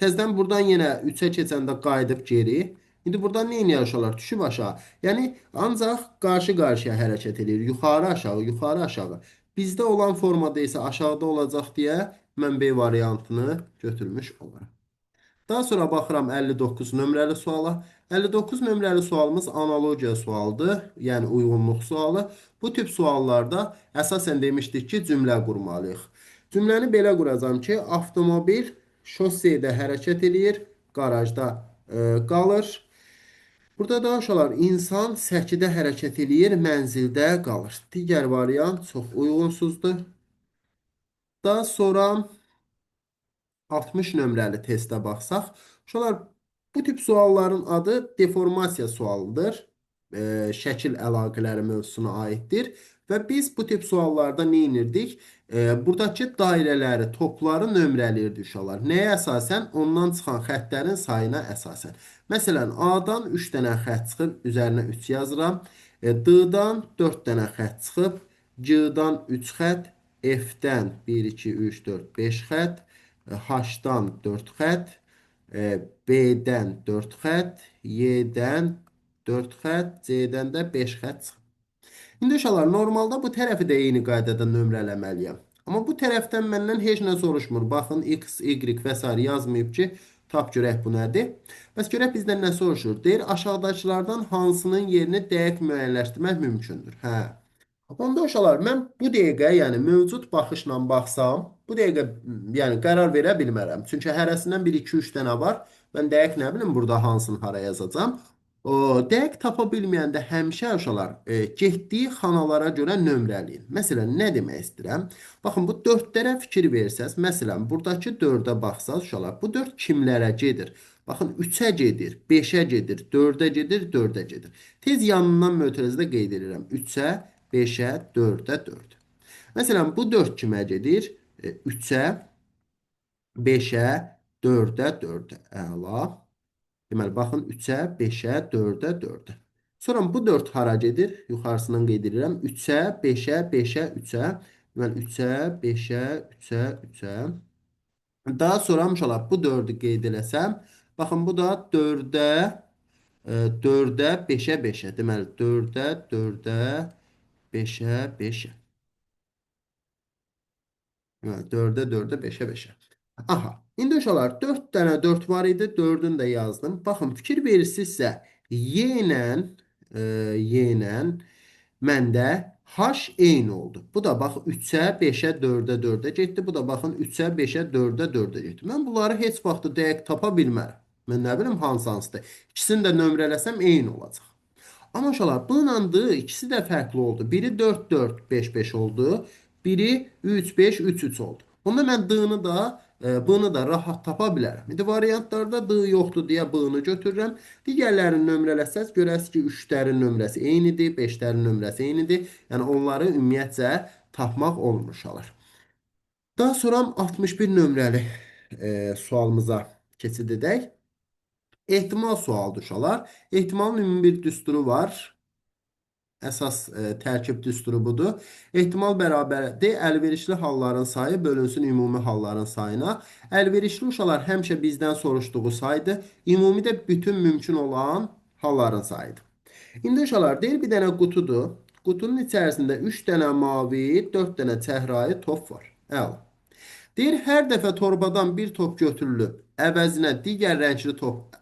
Təzədən buradan yenə 3-ə keçəndə qayıdıb geri. İndi buradan nə edir uşaqlar? Düşüb aşağı. Yəni, ancaq qarşı-qarşıya hərəkət edir. Yuxarı aşağı, yuxarı aşağı. Bizdə olan formada isə aşağıda olacaq deyə mən B variantını götürmüş olaram. Daha sonra baxıram 59 nömrəli suala. 59 nömrəli sualımız analogiya sualıdır, yəni uyğunluq sualı. Bu tip suallarda əsasən demişdik ki, cümlə qurmalıyıq. Cümləni belə quracam ki, avtomobil şossedə hərəkət edir, qarajda qalır. Burada da uşaqlar insan səkidə hərəkət edir, mənzildə qalır. Digər variant çox uyğunsuzdur. Daha sonra 60 nömrəli testə baxsaq, uşaqlar bu tip sualların adı deformasiya sualıdır. Şəkil əlaqələri mövzusuna aiddir. Və biz bu tip suallarda nə edirdik? Buradakı dairələri, topları nömrələyirdik uşaqlar. Nəyə əsasən? Ondan çıxan xəttlərin sayına əsasən. Məsələn, A-dan 3 dənə xətt çıxıb, üzərinə 3 yazıram. D-dan 4 dənə xətt çıxıb, C-dan 3 xətt, F-dən 1, 2, 3, 4, 5 xətt, H-dan 4 xətt, B-dən 4 xətt, Y-dən 4 xətt, C-dən də 5 xətt çıxıb. İndi uşaqlar, normalda bu tərəfi də eyni qaydada nömrələməliyəm. Amma bu tərəfdən məndən heç nə soruşmur. Baxın, x, y və s. yazmayıb ki, tap görək bu nədir. Bəs görək bizdən nə soruşur? Deyir, aşağıdakılardan hansının yerini dəqiq müəyyənləşdirmək mümkündür? Hə. Onda uşaqlar, mən bu dəqiqə, yəni mövcud baxışla baxsam, bu dəqiqə yəni qərar verə bilmərəm. Çünki hərəsindən 1, 2, 3 dənə var. Mən dəqiq nə bilim burada hansını hara yazacağam. O, dəqiq tapa bilməyəndə həmişə uşaqlar getdiyi xanalara görə nömrələyin. Məsələn, nə demək istəyirəm? Baxın, bu 4-lərə fikir versəz, məsələn, buradakı 4-ə baxsaz uşaqlar, bu 4 kimlərə gedir? Baxın, 3-ə gedir, 5-ə gedir, 4-ə gedir, 4-ə gedir. Tez yanından mötərizədə qeyd edirəm. 3-ə, 5-ə, 4-ə, 4. Məsələn, bu 4 kimə gedir? 3-ə, 5-ə, 4-ə, 4-ə. Əla. Deməli, baxın 3-ə, 5-ə, 4-ə, 4-ə. Sonra bu 4 hara gedir? Yuxarısından qeyd edirəm. 3-ə, 5-ə, 5-ə, 3-ə. Deməli, 3-ə, 5-ə, 3-ə, 3-ə. Daha sonra inşallah bu 4-ü qeyd eləsəm, baxın bu da 4-ə, 4-ə, 5-ə, 5-ə. Deməli, 4-ə, 4-ə, 5-ə, 5-ə. Deməli, 4-ə, 4-ə, 5-ə, 5-ə. Aha. İndi uşaqlar 4 dənə 4 var idi. 4-ünü də yazdım. Baxın, fikir verirsinizsə, y ilə məndə h eyni oldu. Bu da bax 3-ə, 5-ə, 4-ə, 4-ə getdi. Bu da baxın 3-ə, 5-ə, 4-ə, 4-ə getdi. Mən bunları heç vaxt dəqiq tapa bilmərəm. Mən nə bilim hansı hansıdır. İkisini də nömrələsəm eyni olacaq. Amma uşaqlar, bununla ikisi də fərqli oldu. Biri 4, 4, 5, 5 oldu. Biri 3, 5, 3, 3 oldu. Onda mən d-nı da, b-nı da rahat tapa bilərəm. İndi variantlarda d yoxdur deyə b-nı götürürəm. Digərlərini nömrələsəz, görəsiz ki, 3-lərin nömrəsi eynidir, 5-lərin nömrəsi eynidir. Yəni onları ümumiyyətcə tapmaq olmur uşaqlar. Daha sonra 61 nömrəli sualımıza keçid edək. Ehtimal sualıdır uşaqlar. Ehtimalın ümumi bir düsturu var. Əsas tərkib düsturu budur. Ehtimal bərabərdir əlverişli halların sayı bölünsün ümumi halların sayına. Əlverişli uşaqlar həmişə bizdən soruşduğu saydır. Ümumi də bütün mümkün olan halların sayıdır. İndi uşaqlar deyir bir dənə qutudur. Qutunun içərisində 3 dənə mavi, 4 dənə çəhrayı top var. Əla. Deyir hər dəfə torbadan bir top götürülüb, əvəzinə digər rəngli top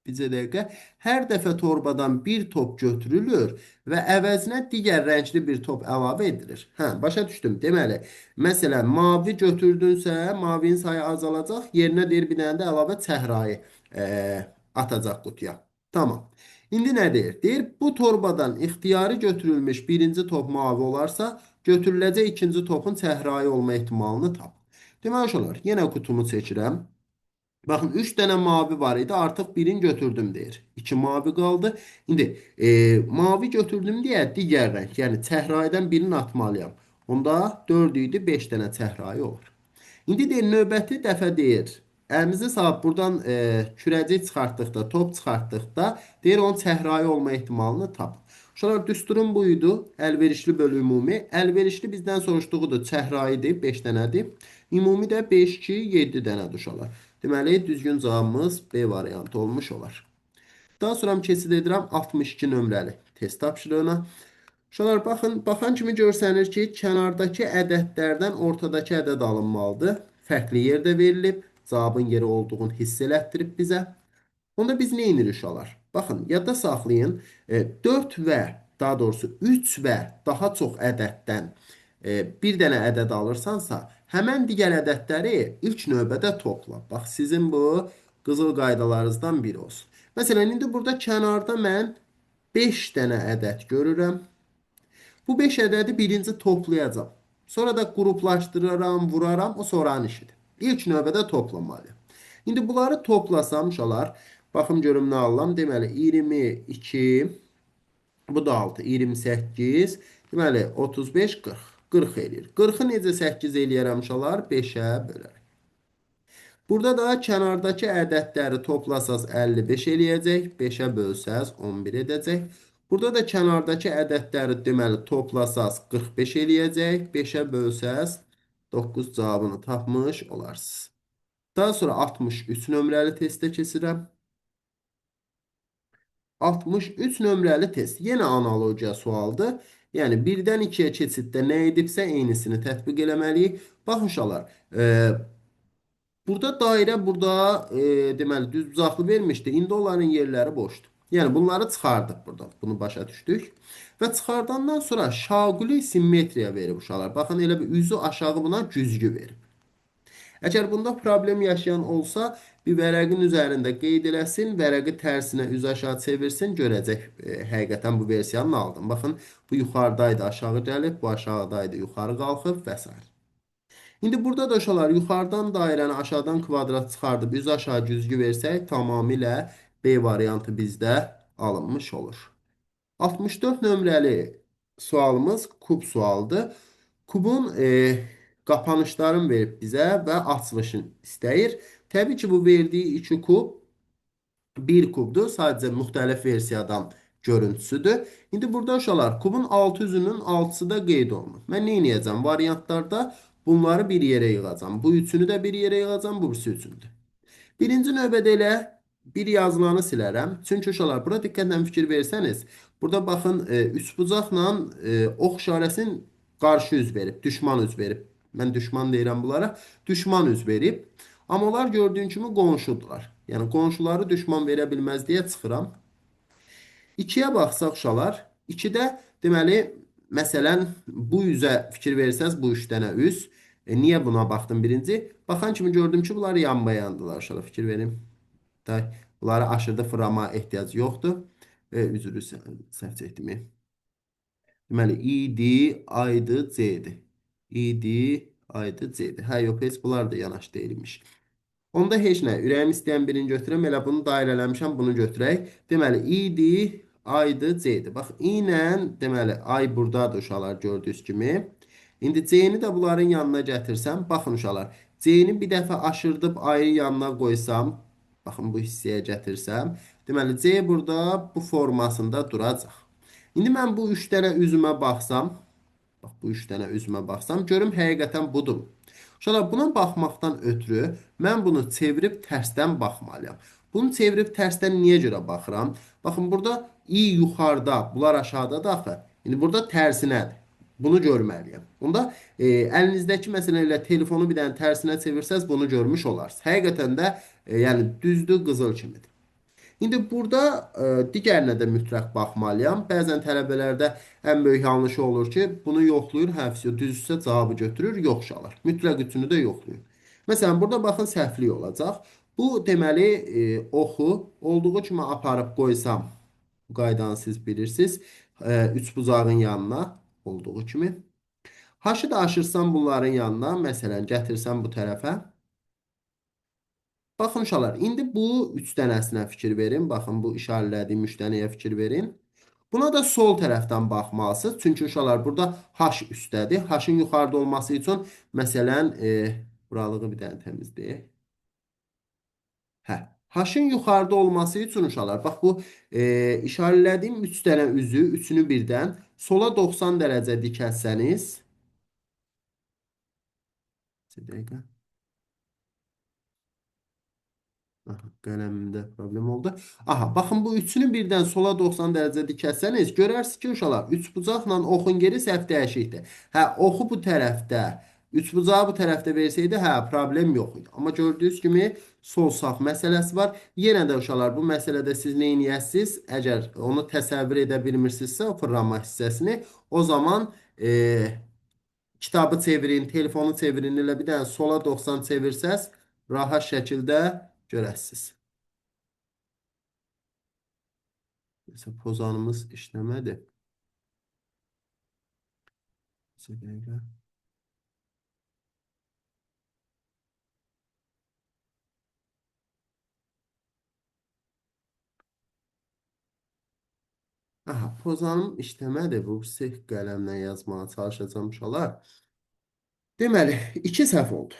Bizə dəqiqə. Hər dəfə torbadan bir top götürülür və əvəzinə digər rəngli bir top əlavə edilir. Hə, başa düşdüm. Deməli, məsələn, mavi götürdünsə, mavinin sayı azalacaq. Yerinə deyir bir dənə də əlavə çəhrayı atacaq qutuya. Tamam. İndi nə deyir? Deyir, bu torbadan ixtiyari götürülmüş birinci top mavi olarsa, götürüləcək ikinci topun çəhrayı olma ehtimalını tap. Deməli, uşaqlar, yenə qutumu seçirəm. Baxın 3 dənə mavi var idi. Artıq birini götürdüm deyir. 2 mavi qaldı. İndi mavi götürdüm deyə digər rəng, yəni çəhrayıdan birini atmalıyam. Onda 4 idi, 5 dənə çəhrayı olur. İndi deyir növbəti dəfə deyir. Əlimizi salıb buradan kürəcik çıxartdıqda, top çıxartdıqda deyir onun çəhrayı olma ehtimalını tap. Uşaqlar düsturun buydu. Əlverişli bölü ümumi. Əlverişli bizdən soruşduğudur. Çəhrayıdır, 5 dənədir. Ümumi də 5, 2, 7 dənədir uşaqlar. Deməli, düzgün cavabımız B variantı olmuş olar. Daha sonra keçid edirəm 62 nömrəli test tapşırığına. Uşaqlar, baxan kimi görsənir ki, kənardakı ədədlərdən ortadakı ədəd alınmalıdır. Fərqli yerdə verilib, cavabın yeri olduğunu hiss elətdirib bizə. Onda biz nə edirik uşaqlar? Baxın, yadda saxlayın. 4 və, daha doğrusu 3 və daha çox ədəddən bir dənə ədəd alırsansa, həmən digər ədədləri ilk növbədə topla. Bax, sizin bu qızıl qaydalarınızdan biri olsun. Məsələn, indi burada kənarda mən 5 dənə ədəd görürəm. Bu 5 ədədi birinci toplayacağam. Sonra da qruplaşdıraram, vuraram, o sonranın işidir. İlk növbədə toplamalıyım. İndi bunları toplasam uşaqlar, baxım görüm nə alıram. Deməli 22, bu da 6, 28, deməli 35, 40. 40 eləyir. 40-ı necə 8 eləyərəm uşaqlar? 5-ə bölərəm. Burada da kənardakı ədədləri toplasaz 55 eləyəcək. 5-ə bölsəz 11 edəcək. Burada da kənardakı ədədləri deməli toplasaz 45 eləyəcək. 5-ə bölsəz 9 cavabını tapmış olarsınız. Daha sonra 63 nömrəli testə keçirəm. 63 nömrəli test. Yenə analogiya sualdır. Yəni 1-dən 2-yə keçiddə nə edibsə eynisini tətbiq eləməliyik. Baxın uşaqlar, burada dairə burada deməli düzbucaqlı vermişdi. İndi onların yerləri boşdur. Yəni bunları çıxardıq buradan. Bunu başa düşdük. Və çıxardandan sonra şaquli simmetriya verib uşaqlar. Baxın elə bir üzü aşağı buna güzgü verib. Əgər bunda problem yaşayan olsa, bir vərəqin üzərində qeyd eləsin, vərəqi tərsinə üz aşağı çevirsin, görəcək həqiqətən bu versiyanın aldım. Baxın, bu yuxarıdaydı, aşağı gəlib, bu aşağıdaydı, yuxarı qalxıb və s. İndi burada da uşaqlar yuxarıdan dairəni aşağıdan kvadrat çıxardıb üz aşağı güzgü versək, tamamilə B variantı bizdə alınmış olur. 64 nömrəli sualımız kub sualdır. Kubun qapanışlarını verib bizə və açılışını istəyir. Təbii ki, bu verdiyi 2 kub 1 kubdur. Sadəcə müxtəlif versiyadan görüntüsüdür. İndi burada uşaqlar kubun 6 üzünün 6-sı da qeyd olunur. Mən nə edəcəm? Variantlarda bunları bir yerə yığacam. Bu üçünü də bir yerə yığacam, bu birisi üçündür. Birinci növbədə elə bir yazılanı silərəm. Çünki uşaqlar, bura diqqətlə fikir versəniz, burada baxın, üçbucaqla ox işarəsinin qarşı üz verib, düşman üz verib. Mən düşman deyirəm bunlara. Düşman üz verib. Amma onlar gördüyün kimi qonşudurlar. Yəni qonşuları düşman verə bilməz deyə çıxıram. 2-yə baxsaq uşaqlar, 2-də deməli, məsələn, bu üzə fikir versəz, bu 3 dənə üz. Niyə buna baxdım birinci? Baxan kimi gördüm ki, bunlar yanbayandılar uşaqlar, fikir verin. Bunları aşırıda fırlama ehtiyac yoxdur. Üzrü səhv çəkdim. Deməli, idi, aydı, C-dir. İdi, aydı, C-dir. Hə, yox, heç bunlar da yanaş deyilmiş. Onda heç nə. Ürəyim istəyən birini götürəm. Elə bunu dairələmişəm. Bunu götürək. Deməli, idi, aydı, C-dir. Bax, i ilə, deməli, ay buradadır uşaqlar gördüyünüz kimi. İndi C-ni də bunların yanına gətirsəm. Baxın uşaqlar. C-ni bir dəfə aşırdıb ayın yanına qoysam. Baxın, bu hissəyə gətirsəm. Deməli, C burada bu formasında duracaq. İndi mən bu 3 dənə üzümə baxsam. Bax, bu 3 dənə üzümə baxsam. Görüm, həqiqətən budur. Uşaqlar, buna baxmaqdan ötürü mən bunu çevirib tərsdən baxmalıyam. Bunu çevirib tərsdən niyə görə baxıram? Baxın, burada i yuxarıda, bunlar aşağıdadır axı. İndi burada tərsinədir. Bunu görməliyəm. Onda əlinizdəki məsələn elə telefonu bir dənə tərsinə çevirsəz bunu görmüş olarsınız. Həqiqətən də yəni düzdür, qızıl kimidir. İndi burada digərinə də mütləq baxmalıyam. Bəzən tələbələrdə ən böyük yanlışı olur ki, bunu yoxlayır, həfsi düzsə cavabı götürür, yox uşaqlar. Mütləq üçünü də yoxlayır. Məsələn, burada baxın səhvlik olacaq. Bu deməli oxu olduğu kimi aparıb qoysam, bu qaydanı siz bilirsiniz, üç bucağın yanına olduğu kimi. Haşı da aşırsam bunların yanına, məsələn, gətirsəm bu tərəfə. Baxın uşaqlar, indi bu 3 dənəsinə fikir verin. Baxın, bu işarələdiyim 3 dənəyə fikir verin. Buna da sol tərəfdən baxmalısınız. Çünki uşaqlar, burada H üstdədir. H-ın yuxarıda olması üçün, məsələn, buralığı bir dənə təmizləyək. Hə, H-ın yuxarıda olması üçün uşaqlar, bax bu işarələdiyim 3 dənə üzü, üçünü birdən sola 90 dərəcə dikətsəniz. Bir dəqiqə. Aha, qələmimdə problem oldu. Aha, baxın bu üçünü birdən sola 90 dərəcə dikəsəniz, görərsiniz ki, uşaqlar, üçbucaqla oxun geri səhv dəyişikdir. Hə, oxu bu tərəfdə, üçbucağı bu tərəfdə versəydi, hə, problem yox idi. Amma gördüyünüz kimi sol sağ məsələsi var. Yenə də uşaqlar, bu məsələdə siz nə edəsiniz? Əgər onu təsəvvür edə bilmirsinizsə, o fırlanma hissəsini, o zaman kitabı çevirin, telefonu çevirin, elə bir dənə sola 90 çevirsəz, rahat şəkildə görəsiniz. Mesela pozanımız işləmədi. Bir dəqiqə. Aha, pozanım işləmədi. Bu seh qələmlə yazmağa çalışacağım uşaqlar. Deməli, 2 səhv oldu.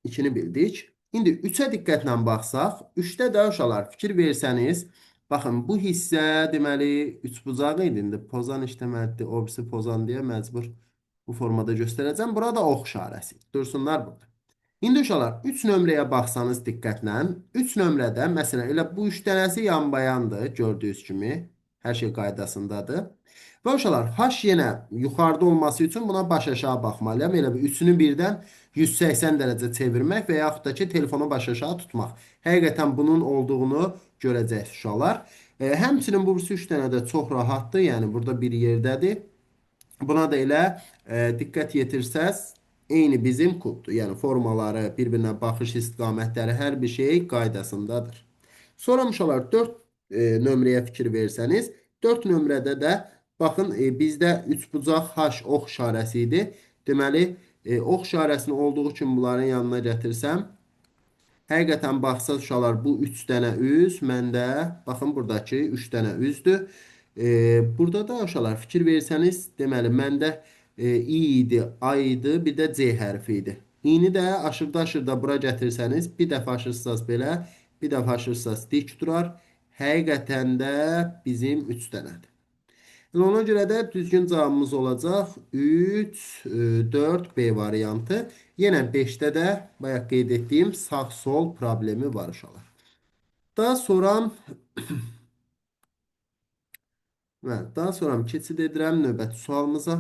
2-ni bildik. İndi 3-ə diqqətlə baxsaq, 3-də də uşaqlar fikir versəniz, baxın bu hissə deməli üçbucağı idi. İndi pozan işləməlidir. O birisi pozan deyə məcbur bu formada göstərəcəm. Burada ox işarəsi. Dursunlar burada. İndi uşaqlar 3 nömrəyə baxsanız diqqətlə, 3 nömrədə məsələn elə bu 3 dənəsi yanbayandır, gördüyünüz kimi. Hər şey qaydasındadır. Və uşaqlar h yenə yuxarıda olması üçün buna baş aşağı baxmalıyam. Elə bir üçünü birdən 180 dərəcə çevirmək və yaxud da ki telefonu baş aşağı tutmaq. Həqiqətən bunun olduğunu görəcəksiniz uşaqlar. Həmçinin bu 3 dənə də çox rahatdır. Yəni burada bir yerdədir. Buna da elə diqqət yetirsəz, eyni bizim koddur. Yəni formaları, bir-birinə baxış istiqamətləri, hər bir şey qaydasındadır. Sonra uşaqlar 4 nömrəyə fikir versəniz, 4 nömrədə də baxın bizdə üçbucaq H ox işarəsi idi. Deməli, ox işarəsinin olduğu üçün bunların yanına gətirsəm, həqiqətən baxsaz uşaqlar bu 3 dənə üz məndə baxın buradakı 3 dənə üzdür. Burada da uşaqlar fikir versəniz deməli məndə i idi, a idi, bir də c hərfi idi. İni də aşırda bura gətirsəniz bir dəfə aşırsaz belə, bir dəfə aşırsaz dik durar. Həqiqətən də bizim 3 dənədir. Yəni ona görə də düzgün cavabımız olacaq 3, 4, B variantı. Yenə 5-də də bayaq qeyd etdiyim sağ-sol problemi var uşaqlar. Daha sonra daha sonra keçid edirəm növbəti sualımıza.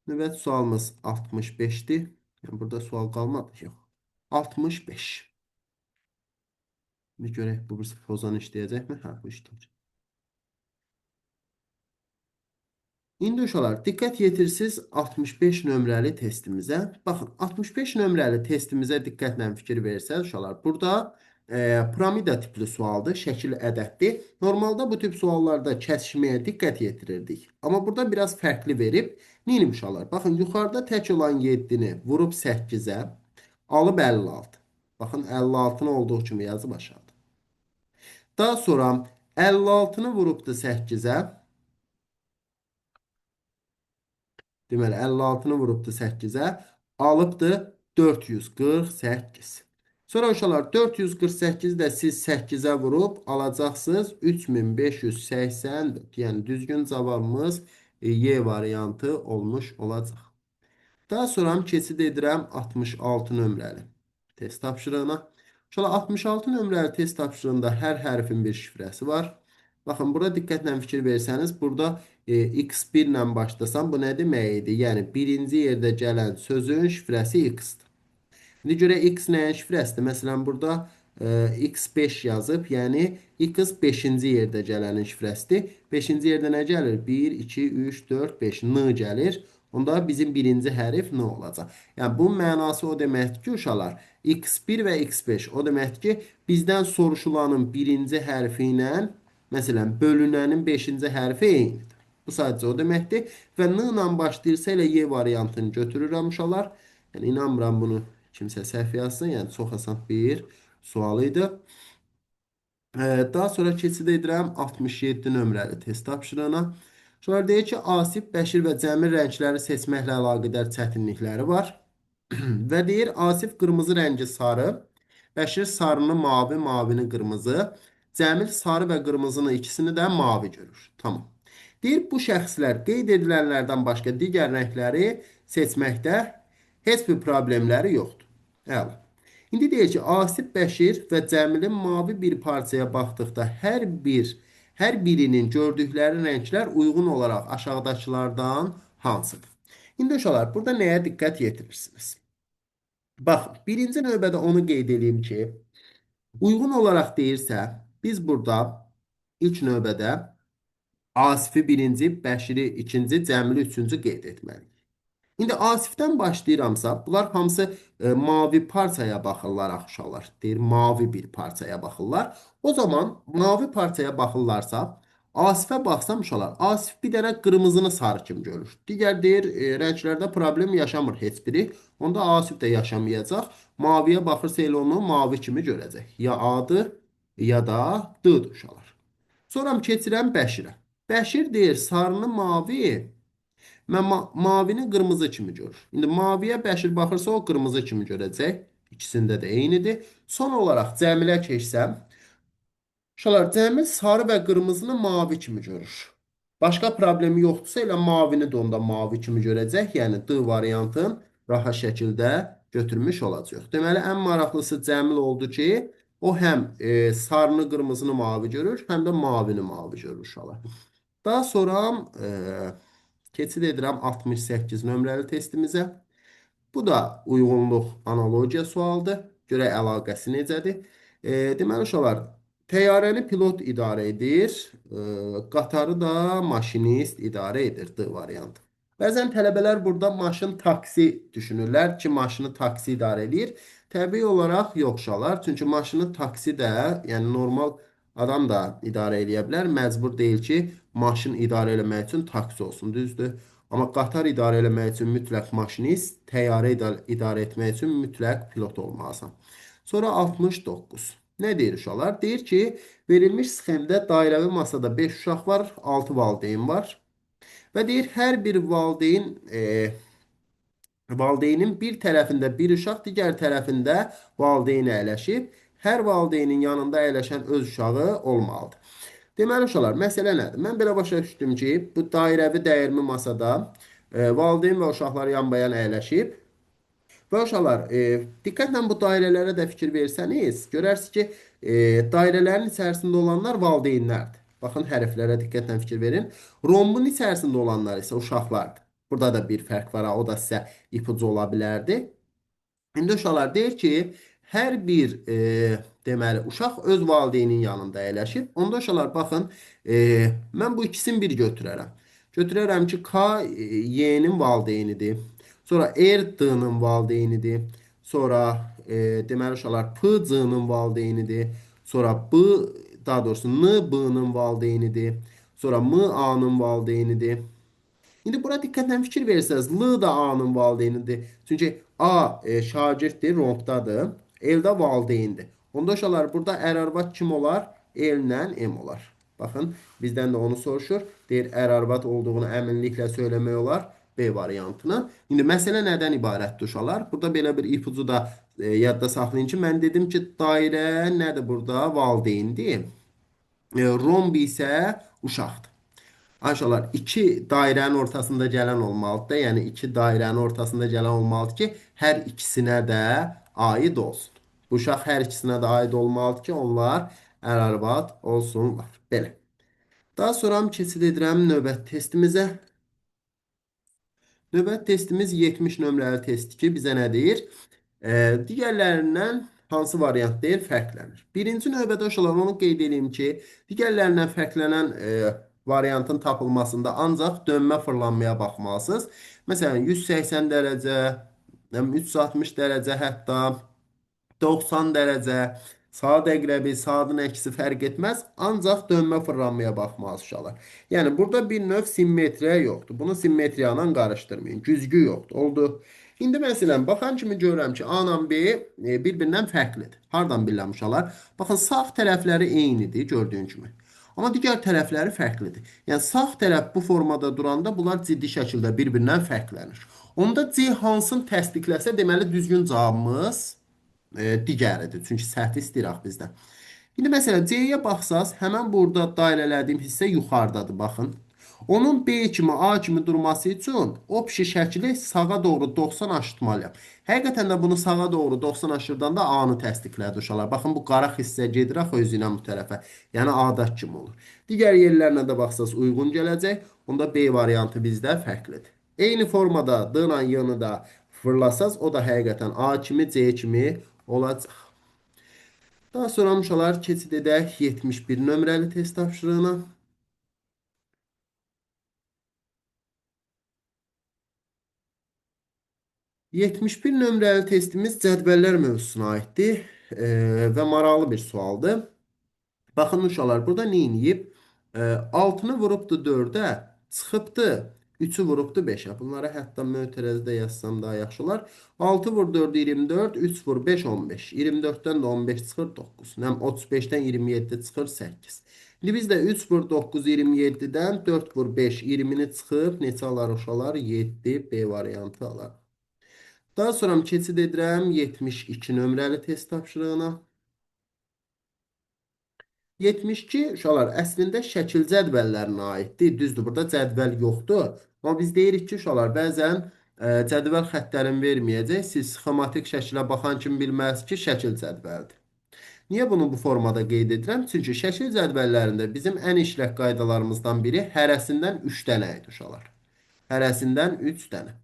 Növbəti sualımız 65-dir. Yəni burada sual qalmadı. Yox. 65. Bir görək bu bir pozan işləyəcəkmi? Hə, bu işləyəcək. İndi uşaqlar, diqqət yetirsiniz 65 nömrəli testimizə. Baxın, 65 nömrəli testimizə diqqətlə fikir versəz uşaqlar, burada piramida tipli sualdır, şəkil ədəddir. Normalda bu tip suallarda kəsişməyə diqqət yetirirdik. Amma burada biraz fərqli verib. Neyim uşaqlar? Baxın, yuxarıda tək olan 7-ni vurub 8-ə, alıb 56. Baxın, 56-nı olduğu kimi yazıb aşağıda. Daha sonra 56-nı vurubdu 8-ə. Deməli 56-nı vurubdu 8-ə, alıbdı 448. Sonra uşaqlar 448 də siz 8-ə vurub alacaqsınız 3584. Yəni düzgün cavabımız Y variantı olmuş olacaq. Daha sonra keçid edirəm 66 nömrəli test tapşırığına. Uşaqlar 66 nömrəli test tapşırığında hər hərfin bir şifrəsi var. Baxın, burada diqqətlə fikir versəniz, burada x1 ilə başlasam, bu nə demək idi? Yəni, birinci yerdə gələn sözün şifrəsi x-dir. İndi görə x nəyin şifrəsidir? Məsələn, burada x5 yazıb, yəni x 5-ci yerdə gələnin şifrəsidir. 5-ci yerdə nə gəlir? 1, 2, 3, 4, 5, n gəlir. Onda bizim birinci hərf n olacaq. Yəni, bunun mənası o deməkdir ki, uşaqlar, x1 və x5 o deməkdir ki, bizdən soruşulanın birinci hərfi ilə, məsələn, bölünənin 5-ci hərfi eynidir. Bu sadəcə o deməkdir. Və n ilə başlayırsa elə y variantını götürürəm uşaqlar. Yəni, inanmıram bunu kimsə səhv yazsın. Yəni, çox asan bir sual idi. Daha sonra keçid edirəm 67 nömrəli test tapşırığına. Sonra deyir ki, Asif, Bəşir və Cəmil rəngləri seçməklə əlaqədar çətinlikləri var. Və deyir, Asif qırmızı rəngi sarı, Bəşir sarını mavi, mavini qırmızı, Cəmil sarı və qırmızının ikisini də mavi görür. Tamam. Deyir, bu şəxslər qeyd edilənlərdən başqa digər rəngləri seçməkdə heç bir problemləri yoxdur. Əla. İndi deyir ki, Asif, Bəşir və Cəmilin mavi bir parçaya baxdıqda hər birinin gördükləri rənglər uyğun olaraq aşağıdakılardan hansıdır? İndi uşaqlar, burada nəyə diqqət yetirirsiniz? Baxın, birinci növbədə onu qeyd edeyim ki, uyğun olaraq deyirsə, biz burada ilk növbədə Asifi birinci, Bəşiri ikinci, Cəmili üçüncü qeyd etməliyik. İndi Asifdən başlayıramsa, bunlar hamısı mavi parçaya baxırlar uşaqlar. Deyir, mavi bir parçaya baxırlar. O zaman mavi parçaya baxırlarsa, Asifə baxsam uşaqlar, Asif bir dənə qırmızını sarı kimi görür. Digər deyir, rənglərdə problem yaşamır heç biri. Onda Asif də yaşamayacaq. Maviyə baxırsa elə onu mavi kimi görəcək. Ya A-dır, ya da D-dir uşaqlar. Sonra keçirəm Bəşirə. Bəşir deyir, sarını mavi, mavini qırmızı kimi görür. İndi maviyə Bəşir baxırsa o qırmızı kimi görəcək. İkisində də eynidir. Son olaraq Cəmilə keçsəm. Uşaqlar, Cəmil sarı və qırmızını mavi kimi görür. Başqa problemi yoxdursa elə mavini də onda mavi kimi görəcək. Yəni D variantın rahat şəkildə götürmüş olacaq. Deməli, ən maraqlısı Cəmil oldu ki, o həm sarını, qırmızını mavi görür, həm də mavini mavi görür uşaqlar. Daha sonra keçid edirəm 68 nömrəli testimizə. Bu da uyğunluq analogiya sualıdır. Görək əlaqəsi necədir? Deməli uşaqlar, təyyarəni pilot idarə edir, qatarı da maşinist idarə edir. D variantı. Bəzən tələbələr burada maşın taksi düşünürlər ki, maşını taksi idarə edir. Təbii olaraq yox uşaqlar. Çünki maşını taksi də, yəni normal adam da idarə edə bilər. Məcbur deyil ki, maşın idarə etmək üçün taksi olsun, düzdür? Amma qatar idarə etmək üçün mütləq maşinist, təyyarə idarə etmək üçün mütləq pilot olmalısan. Sonra 69. Nə deyir uşaqlar? Deyir ki, verilmiş sxemdə dairəvi masada 5 uşaq var, 6 valideyn var. Və deyir, hər bir valideynin bir tərəfində bir uşaq, digər tərəfində valideyn əyləşib. Hər valideynin yanında əyləşən öz uşağı olmalıdır. Deməli uşaqlar, məsələ nədir? Mən belə başa düşdüm ki, bu dairəvi dəyirmi masada valideyn və uşaqlar yanbayan əyləşib. Və uşaqlar, diqqətlə bu dairələrə də fikir versəniz, görərsiniz ki, dairələrin içərisində olanlar valideynlərdir. Baxın, hərflərə diqqətlə fikir verin. Rombun içərisində olanlar isə uşaqlardır. Burada da bir fərq var, o da sizə ipucu ola bilərdi. İndi uşaqlar deyir ki, hər bir deməli uşaq öz valideynin yanında əyləşib. Onda uşaqlar baxın, mən bu ikisini bir götürərəm. Götürərəm ki, K Y-nin valideynidir. Sonra R D-nin valideynidir. Sonra deməli uşaqlar P C-nin valideynidir. Sonra B daha doğrusu N B-nin valideynidir. Sonra M A-nın valideynidir. İndi bura diqqətlə fikir versəz, L da A-nın valideynidir. Çünki A şagirddir, ronddadır. L də valideyndir. Onda uşaqlar burada ər-arvad kim olar? L ilə M olar. Baxın, bizdən də onu soruşur. Deyir, ər-arvad olduğunu əminliklə söyləmək olar. B variantını. İndi məsələ nədən ibarətdir uşaqlar? Burada belə bir ipucu da yadda saxlayın ki, mən dedim ki, dairə nədir burada? Valideyndir. Romb isə uşaqdır. Aşağılar iki dairenin ortasında gələn olmalıdır. Yəni iki dairenin ortasında gələn olmalıdır ki, hər ikisinə də aid olsun. Bu uşaq hər ikisinə də aid olmalıdır ki, onlar ər-arvad olsunlar. Belə. Daha sonra keçid edirəm növbət testimizə. Növbət testimiz 70 nömrəli testdir ki, bizə nə deyir? Digərlərindən hansı variant deyir? Fərqlənir. Birinci növbədə uşaqlar onu qeyd edeyim ki, digərlərindən fərqlənən variantın tapılmasında ancaq dönmə fırlanmaya baxmalısınız. Məsələn, 180 dərəcə, 360 dərəcə, hətta 90 dərəcə, saat əqrəbi, saatın əksi fərq etməz. Ancaq dönmə fırlanmaya baxmalısınız uşaqlar. Yəni, burada bir növ simmetriya yoxdur. Bunu simmetriya ilə qarışdırmayın. Güzgü yoxdur. Oldu. İndi məsələn, baxan kimi görürəm ki, A ilə B bir-birindən fərqlidir. Hardan bilirəm uşaqlar? Baxın, sağ tərəfləri eynidir, gördüyün kimi. Amma digər tərəfləri fərqlidir. Yəni, sağ tərəf bu formada duranda bunlar ciddi şəkildə bir-birindən fərqlənir. Onda C hansını təsdiqləsə, deməli, düzgün cavabımız digəridir. Çünki səhv istəyirək bizdən. İndi məsələn C-yə baxsaz, həmən burada dairələdiyim hissə yuxarıdadır, baxın. Onun B kimi, A kimi durması üçün o pişi şəkli sağa doğru 90 aşırtmalıyam. Həqiqətən də bunu sağa doğru 90 aşırdanda A-nı təsdiqlədi uşaqlar. Baxın, bu qara hissə gedir axı özü ilə bu tərəfə. Yəni A-da kimi olur. Digər yerlərinə də baxsaz uyğun gələcək. Onda B variantı bizdə fərqlidir. Eyni formada D ilə Y-nı da fırlasaz, o da həqiqətən A kimi, C kimi olacaq. Daha sonra uşaqlar keçid edək 71 nömrəli test tapşırığına. 71 nömrəli testimiz cədvəllər mövzusuna aiddir və maraqlı bir sualdır. Baxın uşaqlar, burada nə edib? 6-nı vurubdu 4-ə, çıxıbdı 3-ü vurubdu 5-ə. Bunları hətta mötərəzdə yazsam daha yaxşı olar. 6 vur 4 24, 3 vur 5 15. 24-dən də 15 çıxır 9. Həm 35-dən 27 çıxır 8. İndi bizdə 3 vur 9 27-dən 4 vur 5 20-ni çıxıb neçə alar uşaqlar? 7 B variantı alar. Daha sonra keçid edirəm 72 nömrəli test tapşırığına. 72 uşaqlar əslində şəkil cədvəllərinə aiddir. Düzdür, burada cədvəl yoxdur. Amma biz deyirik ki, uşaqlar bəzən Cədvəl xəttlərini verməyəcək. Siz sxematik şəklə baxan kimi bilməlisiniz ki, şəkil cədvəldir. Niyə bunu bu formada qeyd edirəm? Çünki şəkil cədvəllərində bizim ən işlək qaydalarımızdan biri hərəsindən 3 dənə idi uşaqlar. Hərəsindən 3 dənə.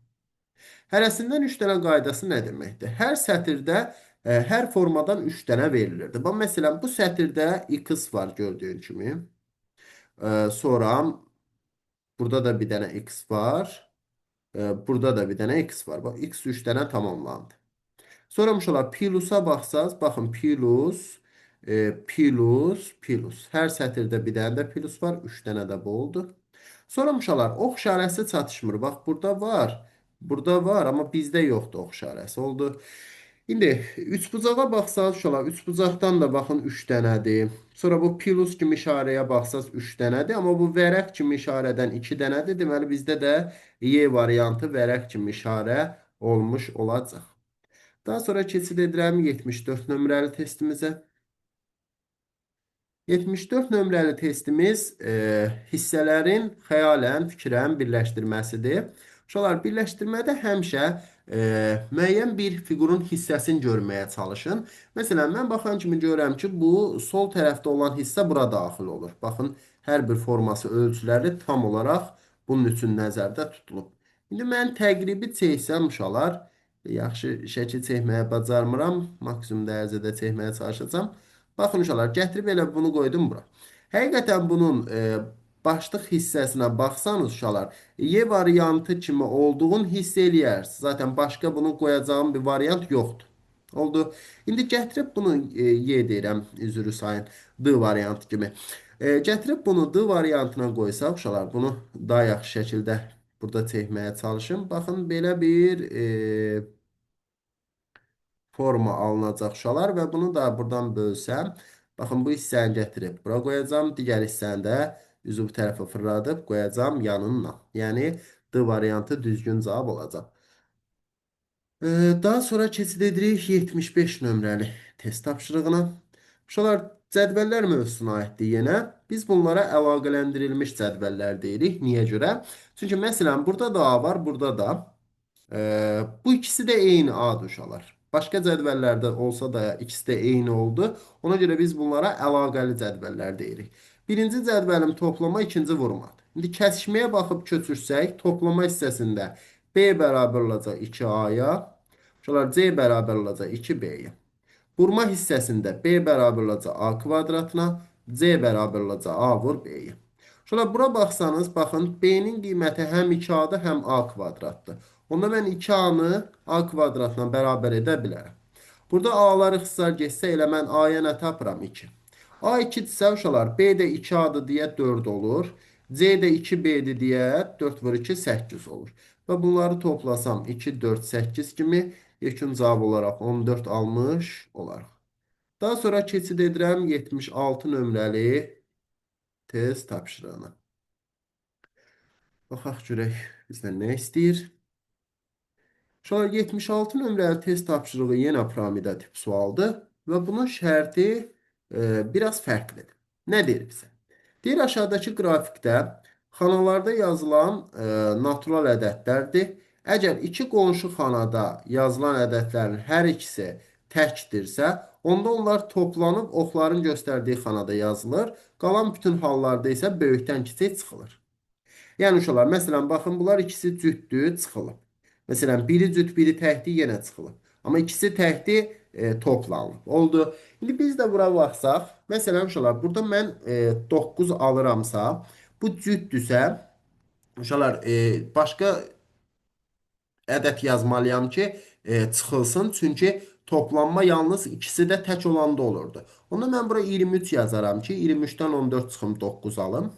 Hərəsindən 3 dənə qaydası nə deməkdir? Hər sətirdə hər formadan 3 dənə verilirdi. Bax, məsələn, bu sətirdə x var gördüyün kimi. Sonra burada da bir dənə x var. Burada da bir dənə x var. Bax, x 3 dənə tamamlandı. Sonra uşaqlar plusa baxsaz, baxın plus, plus. Hər sətirdə bir dənə də plus var, 3 dənə də bu oldu. Sonra uşaqlar ox işarəsi çatışmır. Bax, burada var, burada var, amma bizdə yoxdur ox işarəsi. Oldu. İndi üçbucağa baxsaz uşaqlar, üçbucaqdan da baxın 3 dənədir. Sonra bu plus kimi işarəyə baxsaz 3 dənədir, amma bu vərəq kimi işarədən 2 dənədir. Deməli bizdə də Y variantı vərəq kimi işarə olmuş olacaq. Daha sonra keçid edirəm 74 nömrəli testimizə. 74 nömrəli testimiz hissələrin xəyalən, fikrən birləşdirməsidir. Uşaqlar, birləşdirmədə həmişə müəyyən bir fiqurun hissəsini görməyə çalışın. Məsələn, mən baxan kimi görürəm ki, bu sol tərəfdə olan hissə bura daxil olur. Baxın, hər bir forması ölçüləri tam olaraq bunun üçün nəzərdə tutulub. İndi mən təqribi çəksəm, uşaqlar, yaxşı şəkil çəkməyə bacarmıram, maksimum dərəcədə çəkməyə çalışacağam. Baxın uşaqlar, gətirib elə bunu qoydum bura. Həqiqətən bunun başlıq hissəsinə baxsanız uşaqlar, Y variantı kimi olduğunu hiss eləyərsiniz. Zaten başqa bunu qoyacağım bir variant yoxdur. Oldu. İndi gətirib bunu Y deyirəm, üzrü sayın, D variantı kimi. Gətirib bunu D variantına qoysaq uşaqlar, bunu daha yaxşı şəkildə burada çəkməyə çalışın. Baxın, belə bir forma alınacaq uşaqlar və bunu da buradan bölsəm, baxın bu hissəni gətirib bura qoyacağam, digər hissəni də üzü bu tərəfə fırladıb qoyacağam yanına. Yəni D variantı düzgün cavab olacaq. Daha sonra keçid edirik 75 nömrəli test tapşırığına. Uşaqlar, cədvəllər mövzusuna aiddir yenə. Biz bunlara əlaqələndirilmiş cədvəllər deyirik. Niyə görə? Çünki məsələn, burada da A var, burada da. Bu ikisi de eyni adı uşaqlar. Başqa cədvəllərdə olsa da ikisi də eyni oldu. Ona görə biz bunlara əlaqəli cədvəllər deyirik. Birinci cədvəlim toplama, ikinci vurmadır. İndi kəsişməyə baxıb köçürsək, toplama hissəsində B bərabər olacaq 2A-ya, uşaqlar C bərabər olacaq 2B-yə. Vurma hissəsində B bərabər olacaq A kvadratına, C bərabər olacaq A vur B-yə. Şöyle bura baxsanız, baxın, B-nin qiyməti həm 2A-dır, həm A kvadratdır. Onda mən 2A-nı A kvadratla bərabər edə bilərəm. Burada A-lar ixtisar geçsə, elə mən A-ya nə tapıram? 2. A 2-dirsə, uşaqlar, B də 2A-dır deyə 4 olur. C də 2B-dir deyə 4 vur 2, 8 olur. Və bunları toplasam 2, 4, 8 kimi yekun cavab olaraq 14 almış olaraq. Daha sonra keçid edirəm 76 nömrəli test tapşırığına. Baxaq görək bizdən nə istəyir. Uşaqlar, 76 nömrəli test tapşırığı yenə piramida tip sualdır və bunun şərti biraz fərqlidir. Nə deyir bizə? Deyir, aşağıdakı qrafikdə xanalarda yazılan natural ədədlərdir. Əgər iki qonşu xanada yazılan ədədlərin hər ikisi təkdirsə, onda onlar toplanıb oxların göstərdiyi xanada yazılır. Qalan bütün hallarda isə böyükdən kiçik çıxılır. Yəni uşaqlar, məsələn, baxın, bunlar ikisi cütdür, çıxılıb. Məsələn, biri cüt, biri təkdir, yenə çıxılıb. Amma ikisi təkdir, toplanıb. Oldu. İndi biz də bura baxsaq, məsələn, uşaqlar, burada mən 9 alıramsa, bu cütdürsə, uşaqlar, başqa ədəd yazmalıyam ki, çıxılsın. Çünki toplanma yalnız ikisi də tək olanda olurdu. Onda mən bura 23 yazaram ki, 23-dən 14 çıxım 9 alım.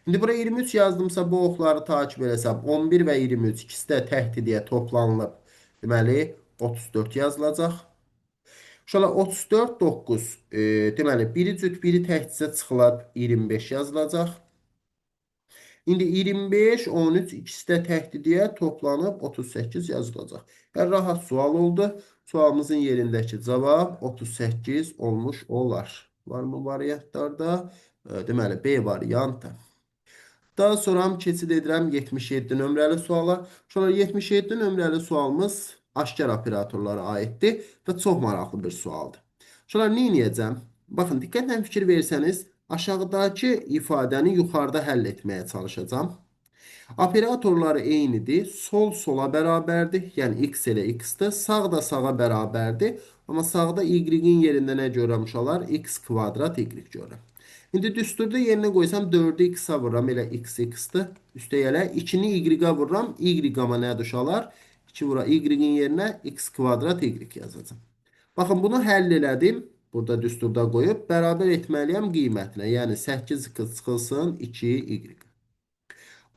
İndi buraya 23 yazdımsa bu oxları takip eləsəm 11 və 23 ikisi də təkdir deyə toplanılıb. Deməli 34 yazılacaq. Uşaqlar 34 9 deməli biri cüt biri təkdirsə çıxılıb 25 yazılacaq. İndi 25 13 ikisi də təkdir deyə toplanıb 38 yazılacaq. Yəni rahat sual oldu. Sualımızın yerindəki cavab 38 olmuş olar. Varmı variantlarda? Deməli B variantı. Daha sonra keçid edirəm 77 nömrəli suala. Sonra 77 nömrəli sualımız aşkar operatorlara aiddir və çox maraqlı bir sualdır. Sonra nə edəcəm? Baxın, diqqətlə fikir versəniz, aşağıdakı ifadəni yuxarıda həll etməyə çalışacağam. Operatorları eynidir. Sol sola bərabərdir. Yəni x ilə x-dir. Sağ da sağa bərabərdir. Amma sağda y-in yerində nə görürəm uşaqlar? X kvadrat y görürəm. İndi düsturda yerinə qoysam 4-ü x-a vururam. Elə x x-dir. Üstəgələ 2-ni y-a vururam. Y-ama nədir uşaqlar? 2 vura y-in yerinə x kvadrat y yazacağım. Baxın, bunu həll elədim. Burada düsturda qoyub bərabər etməliyəm qiymətinə. Yəni 8 çıxılsın 2y.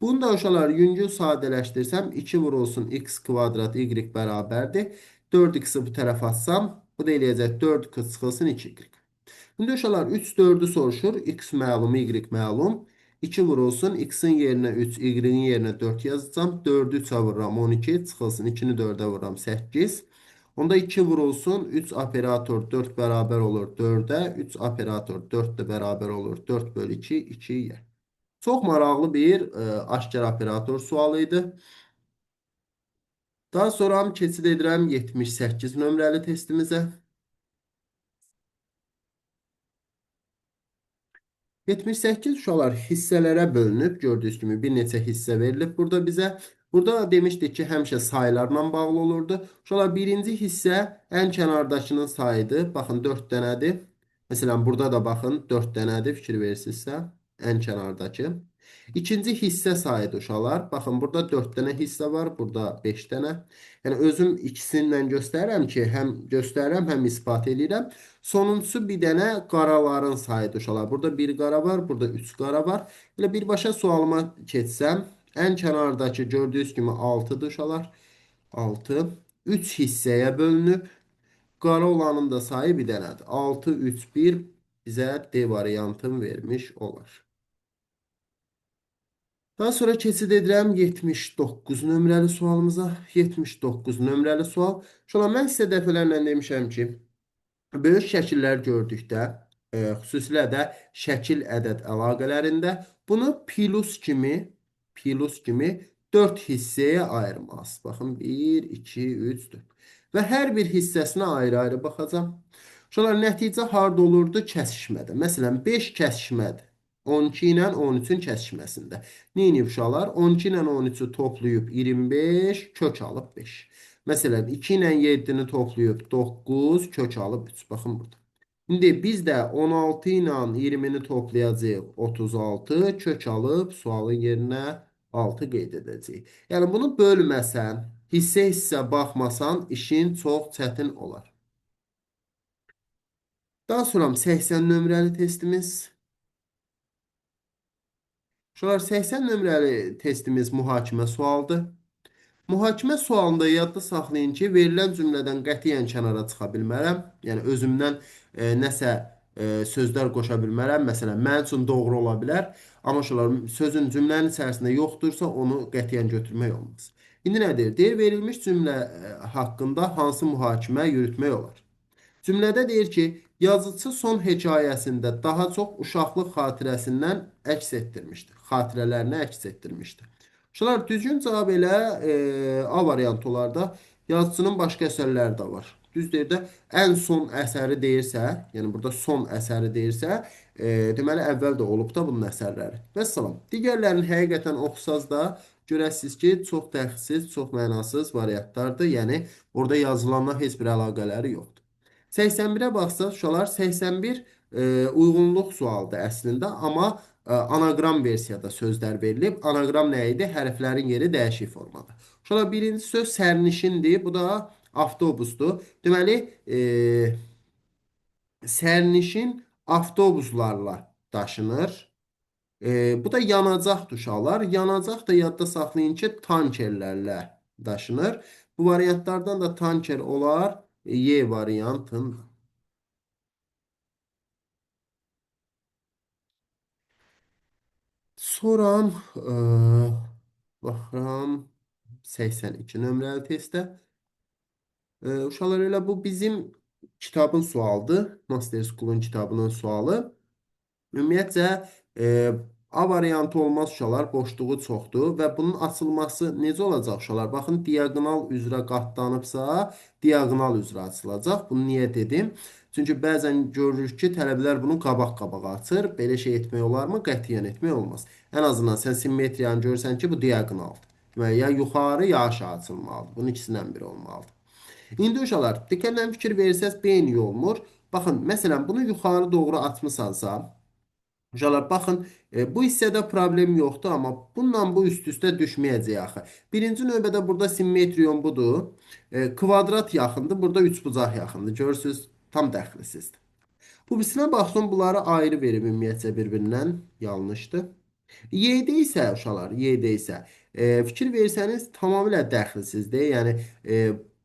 Bunu da uşaqlar yüngül sadələşdirsəm 2 vurulsun x kvadrat y bərabərdir. 4x-i bu tərəf atsam, bu da eləyəcək 4x çıxılsın 2y. İndi uşaqlar 3 4-ü soruşur. X məlum, y məlum. 2 vurulsun x-in yerinə 3, y-in yerinə 4 yazacağım. 4-ü 3-ə vururam 12 çıxılsın. 2-ni 4-ə vururam 8. Onda 2 vurulsun 3 operator 4 bərabər olur 4-ə. 3 operator 4 də bərabər olur 4 bölü 2 2-yə. Çox maraqlı bir aşkar operator sualı idi. Daha sonra keçid edirəm 78 nömrəli testimizə. 78 uşaqlar hissələrə bölünüb. Gördüyünüz kimi bir neçə hissə verilib burada bizə. Burada demişdik ki, həmişə saylarla bağlı olurdu. Uşaqlar birinci hissə ən kənardakının sayıdır. Baxın 4 dənədir. Məsələn, burada da baxın 4 dənədir. Fikir verirsinizsə, ən kənardakı. İkinci hissə sayıdır uşaqlar. Baxın, burada 4 dənə hissə var. Burada 5 dənə. Yəni, özüm ikisindən göstərirəm ki, həm göstərirəm, həm ispat edirəm. Sonuncusu bir dənə qaraların sayıdır uşaqlar. Burada bir qara var, burada 3 qara var. Elə birbaşa sualıma keçsəm, ən kənardakı gördüyünüz kimi 6-dır uşaqlar. 6. 3 hissəyə bölünüb. Qara olanın da sayı bir dənədir. 6, 3, 1 bizə D variantını vermiş olar. Daha sonra keçid edirəm 79 nömrəli sualımıza. 79 nömrəli sual. Şuna mən sizə dəfələrlə demişəm ki, böyük şəkillər gördükdə, xüsusilə də şəkil ədəd əlaqələrində bunu plus kimi 4 hissəyə ayırmalısınız. Baxın, 1, 2, 3, 4. Və hər bir hissəsinə ayrı-ayrı baxacağım. Şunlar nəticə harda olurdu? Kəsişmədə. Məsələn, 5 kəsişmədir. 12 ilə 13-ün kəsişməsində. Neyini uşaqlar? 12 ilə 13-ü toplayıb 25, kök alıb 5. Məsələn, 2 ilə 7-ni toplayıb 9, kök alıb 3. Baxın burada. İndi biz də 16 ilə 20-ni toplayacağıq 36, kök alıb sualın yerinə 6 qeyd edəcəyik. Yəni, bunu bölməsən, hissə-hissə baxmasan, işin çox çətin olar. Daha sonra 80 nömrəli testimiz. Şunlar 80 nömrəli testimiz mühakimə sualdır. Mühakimə sualında yadda saxlayın ki, verilən cümlədən qətiyyən kənara çıxa bilmərəm. Yəni, özümdən nəsə sözlər qoşa bilmərəm. Məsələn, mənim üçün doğru ola bilər. Amma şunlar sözün cümlənin içərisində yoxdursa, onu qətiyyən götürmək olmaz. İndi nədir? Deyir, verilmiş cümlə haqqında hansı mühakimə yürütmək olar? Cümlədə deyir ki, yazıcı son hekayəsində daha çox uşaqlıq xatirəsindən əks etdirmişdir. Xatirələrini əks etdirmişdir. Şunlar düzgün cavab elə A variantı olarda yazıcının başqa əsərləri də var. Düz deyir də ən son əsəri deyirsə, yəni burada son əsəri deyirsə, deməli əvvəl də olub da bunun əsərləri. Vəssalam. Digərlərini həqiqətən oxusaz da görəsiniz ki, çox dəxilsiz, çox mənasız variantlardır. Yəni orada yazılanla heç bir əlaqələri yoxdur. 81-ə baxsaq, uşaqlar 81 uyğunluq sualıdır əslində, amma anagram versiyada sözlər verilib. Anagram nə idi? Hərflərin yeri dəyişik formada. Uşaqlar birinci söz sərnişindir, bu da avtobusdur. Deməli, sərnişin avtobuslarla daşınır. Bu da yanacaqdır uşaqlar. Yanacaq da yadda saxlayın ki, tankerlərlə daşınır. Bu variantlardan da tanker olar. Y variantın. Sonra baxıram 82 nömrəli testdə. Uşaqlar elə bu bizim kitabın sualıdır. Master School'un kitabının sualı. Ümumiyyətcə A variantı olmaz uşaqlar, boşluğu çoxdur və bunun açılması necə olacaq uşaqlar? Baxın, diaqonal üzrə qatlanıbsa, diaqonal üzrə açılacaq. Bunu niyə dedim? Çünki bəzən görürük ki, tələbələr bunu qabaq-qabağa açır. Belə şey etmək olarmı? Qətiyyən etmək olmaz. Ən azından sən simmetriyanı görürsən ki, bu diaqonaldır. Deməli, ya yuxarı, ya aşağı açılmalıdır. Bunun ikisindən biri olmalıdır. İndi uşaqlar, diqqətlə fikir verirsəz, beyin olmur. Baxın, məsələn, bunu yuxarı doğru atmısansa, uşaqlar, baxın, bu hissədə problem yoxdur, amma bununla bu üst-üstə düşməyəcək axı. Birinci növbədə burada simmetriyon budur. Kvadrat yaxındır, burada üçbucaq yaxındır. Görürsüz, tam dəxlisizdir. Bu birisinə baxsın, bunları ayrı verim ümumiyyətcə bir-birindən yanlışdır. Y-də isə uşaqlar, Y-də isə fikir versəniz tamamilə dəxilsizdir. Yəni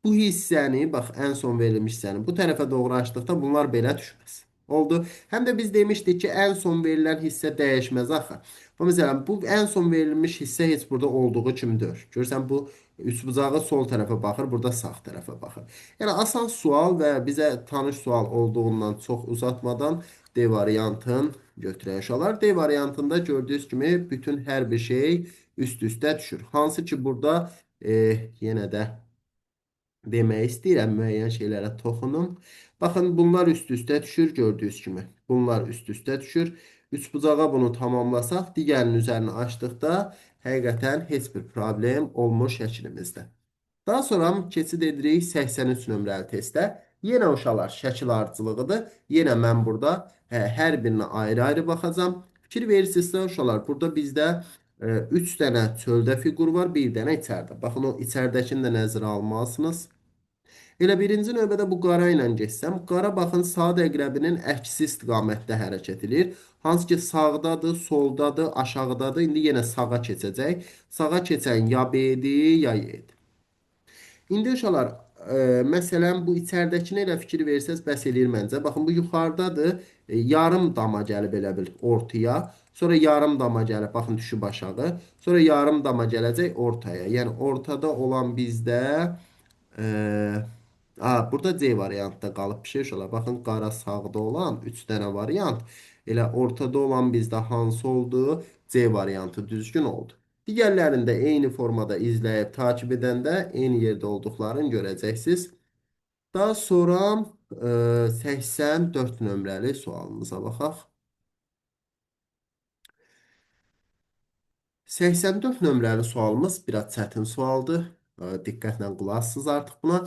bu hissəni, bax ən son verilmiş hissəni bu tərəfə doğru açdıqda bunlar belə düşməz. Oldu. Həm də biz demişdik ki, ən son verilən hissə dəyişməz axı. Bu məsələn, bu ən son verilmiş hissə heç burada olduğu kimi deyil. Görürsən bu üçbucağı sol tərəfə baxır, burada sağ tərəfə baxır. Yəni asan sual və bizə tanış sual olduğundan çox uzatmadan D variantın götürək uşaqlar. D variantında gördüyünüz kimi bütün hər bir şey üst-üstə düşür. Hansı ki burada yenə də demək istəyirəm, müəyyən şeylərə toxunum. Baxın, bunlar üst-üstə düşür gördüyünüz kimi. Bunlar üst-üstə düşür. Üçbucağa bunu tamamlasaq, digərinin üzərini açdıqda həqiqətən heç bir problem olmur şəklimizdə. Daha sonra keçid edirik 83 nömrəli testə. Yenə uşaqlar şəkil ardıcılığıdır. Yenə mən burada hər birinə ayrı-ayrı baxacağam. Fikir verirsinizsə uşaqlar, burada bizdə 3 dənə çöldə fiqur var, bir dənə içəridə. Baxın, o içəridəkini də nəzərə almalısınız. Elə birinci növbədə bu qara ilə geçsəm, qara baxın saat əqrəbinin əksi istiqamətdə hərəkət edir. Hansı ki sağdadır, soldadır, aşağıdadır. İndi yenə sağa keçəcək. Sağa keçən ya B-dir, ya Y-dir. İndi uşaqlar, məsələn, bu içəridəkinə elə fikir versəz bəs eləyir məncə. Baxın, bu yuxarıdadır. Yarım dama gəlib elə bil ortaya. Sonra yarım dama gəlib, baxın, düşüb aşağı. Sonra yarım dama gələcək ortaya. Yəni, ortada olan bizdə burada C variantda qalıb bir şey uşaqlar. Baxın, qara sağda olan 3 dənə variant. Elə ortada olan bizdə hansı oldu? C variantı düzgün oldu. Digərlərində eyni formada izləyib takip edəndə eyni yerdə olduqlarını görəcəksiniz. Daha sonra 84 nömrəli sualımıza baxaq. 84 nömrəli sualımız biraz çətin sualdır. Diqqətlə qulaq asınız artıq buna.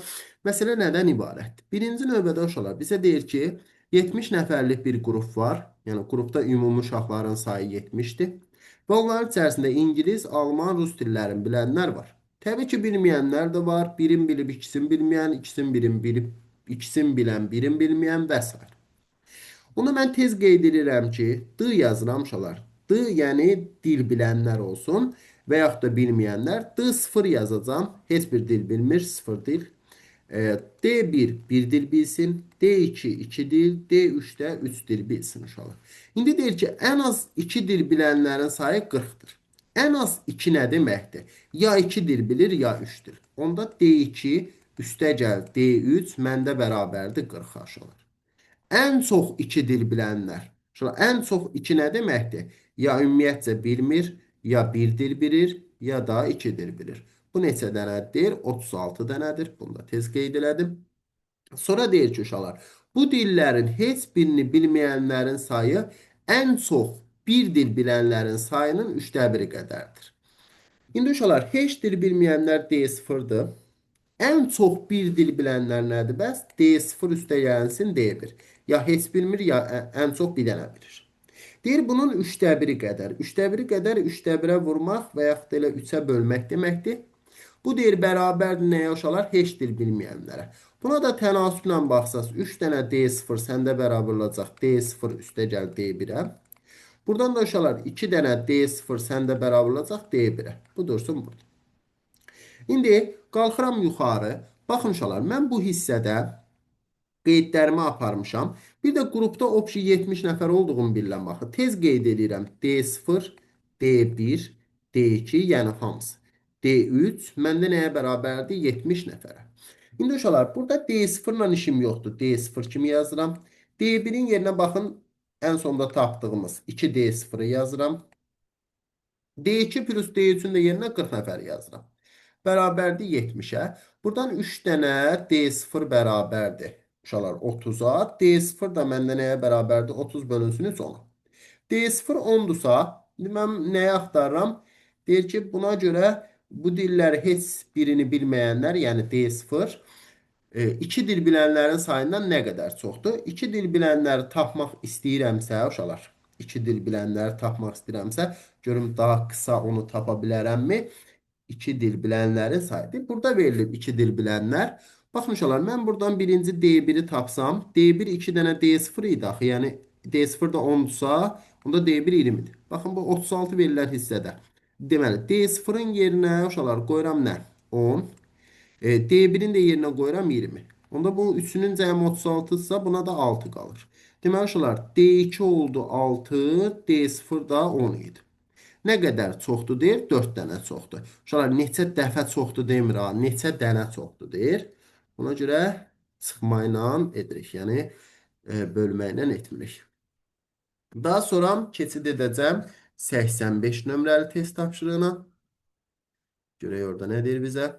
Məsələ nədən ibarətdir? Birinci növbədə uşaqlar bizə deyir ki, 70 nəfərlik bir qrup var. Yəni qrupda ümumi uşaqların sayı 70-dir. Və onların içərisində ingilis, alman, rus dillərini bilənlər var. Təbii ki, bilməyənlər də var. Birin bilib, ikisini bilməyən, ikisini bilib, ikisini bilən, birin bilməyən və s. Onu mən tez qeyd edirəm ki, D yazıram uşaqlar. D yəni dil bilənlər olsun və yaxud da bilməyənlər. D0 yazacağam. Heç bir dil bilmir, 0 dil. D1 bir dil bilsin, D2 2 dil, D3-də 3 dil bilsin uşaqlar. İndi deyir ki, ən az 2 dil bilənlərin sayı 40-dır. Ən az 2 nə deməkdir? Ya 2 dil bilir, ya 3 dil. Onda D2 üstə gəl D3 məndə bərabərdir 40 uşaqlar. Ən çox 2 dil bilənlər. Şuna ən çox 2 nə deməkdir? Ya ümumiyyətcə bilmir, ya bir dil bilir, ya da 2 dil bilir. Bu neçə dənədir? 36 dənədir. Bunu da tez qeyd elədim. Sonra deyir ki, uşaqlar, bu dillərin heç birini bilməyənlərin sayı ən çox bir dil bilənlərin sayının 1/3 qədərdir. İndi uşaqlar, heç dil bilməyənlər D0-dır. Ən çox bir dil bilənlər nədir bəs? D0 üstə gəlsin D1. Ya heç bilmir, ya ən çox bir dənə bilir. Deyir bunun 1/3 qədər. 1/3 qədər 1/3-ə vurmaq və yaxud da elə 3-ə bölmək deməkdir. Bu deyir bərabərdir nəyə uşaqlar? Heç dil bilməyənlərə. Buna da tənasüblə baxsaz 3 dənə D0 səndə bərabər olacaq. D0 üstə gəl D1-ə. Buradan da uşaqlar 2 dənə D0 səndə bərabər olacaq D1-ə. Bu dursun burada. İndi qalxıram yuxarı. Baxın uşaqlar, mən bu hissədə qeydlərimi aparmışam. Bir də qrupda opşi 70 nəfər olduğumu bilirəm baxın. Tez qeyd edirəm. D0, D1, D2, yəni hamısı. D3 məndə nəyə bərabərdir? 70 nəfərə. İndi uşaqlar, burada D0 ilə işim yoxdur. D0 kimi yazıram. D1-in yerinə baxın, ən sonda tapdığımız 2D0-ı yazıram. D2 plus D3'ün də yerinə 40 nəfər yazıram. Bərabərdir 70-ə. Buradan 3 dənə D0 bərabərdir. Uşaqlar 30-a. D0 da məndə nəyə bərabərdir? 30 bölünsün 10-a. D0 10-dursa, mən nəyə axtarıram? Deyir ki, buna görə bu dilləri heç birini bilməyənlər, yəni D0, iki dil bilənlərin sayından nə qədər çoxdur? İki dil bilənləri tapmaq istəyirəmsə, uşaqlar, iki dil bilənləri tapmaq istəyirəmsə, görüm daha qısa onu tapa bilərəmmi? İki dil bilənlərin sayıdır. Burada verilib iki dil bilənlər. Baxın uşaqlar, mən buradan birinci D1-i tapsam, D1 2 dənə D0 idi axı. Yəni D0 da 10-dursa, onda D1 20-dir. Baxın bu 36 verilən hissədə. Deməli, D0-ın yerinə uşaqlar qoyuram nə? 10. D1'in də yerinə qoyuram 20. Onda bu üçünün cəmi 36-dırsa, buna da 6 qalır. Deməli uşaqlar, D2 oldu 6, D0 da 10 idi. Nə qədər çoxdur deyir? 4 dənə çoxdur. Uşaqlar, neçə dəfə çoxdur demir ha, neçə dənə çoxdur deyir. Ona görə çıxma ilə edirik, yəni bölməklə etmirik. Daha sonra keçid edəcəm 85 nömrəli test tapşırığına. Görək orada nə deyir bizə?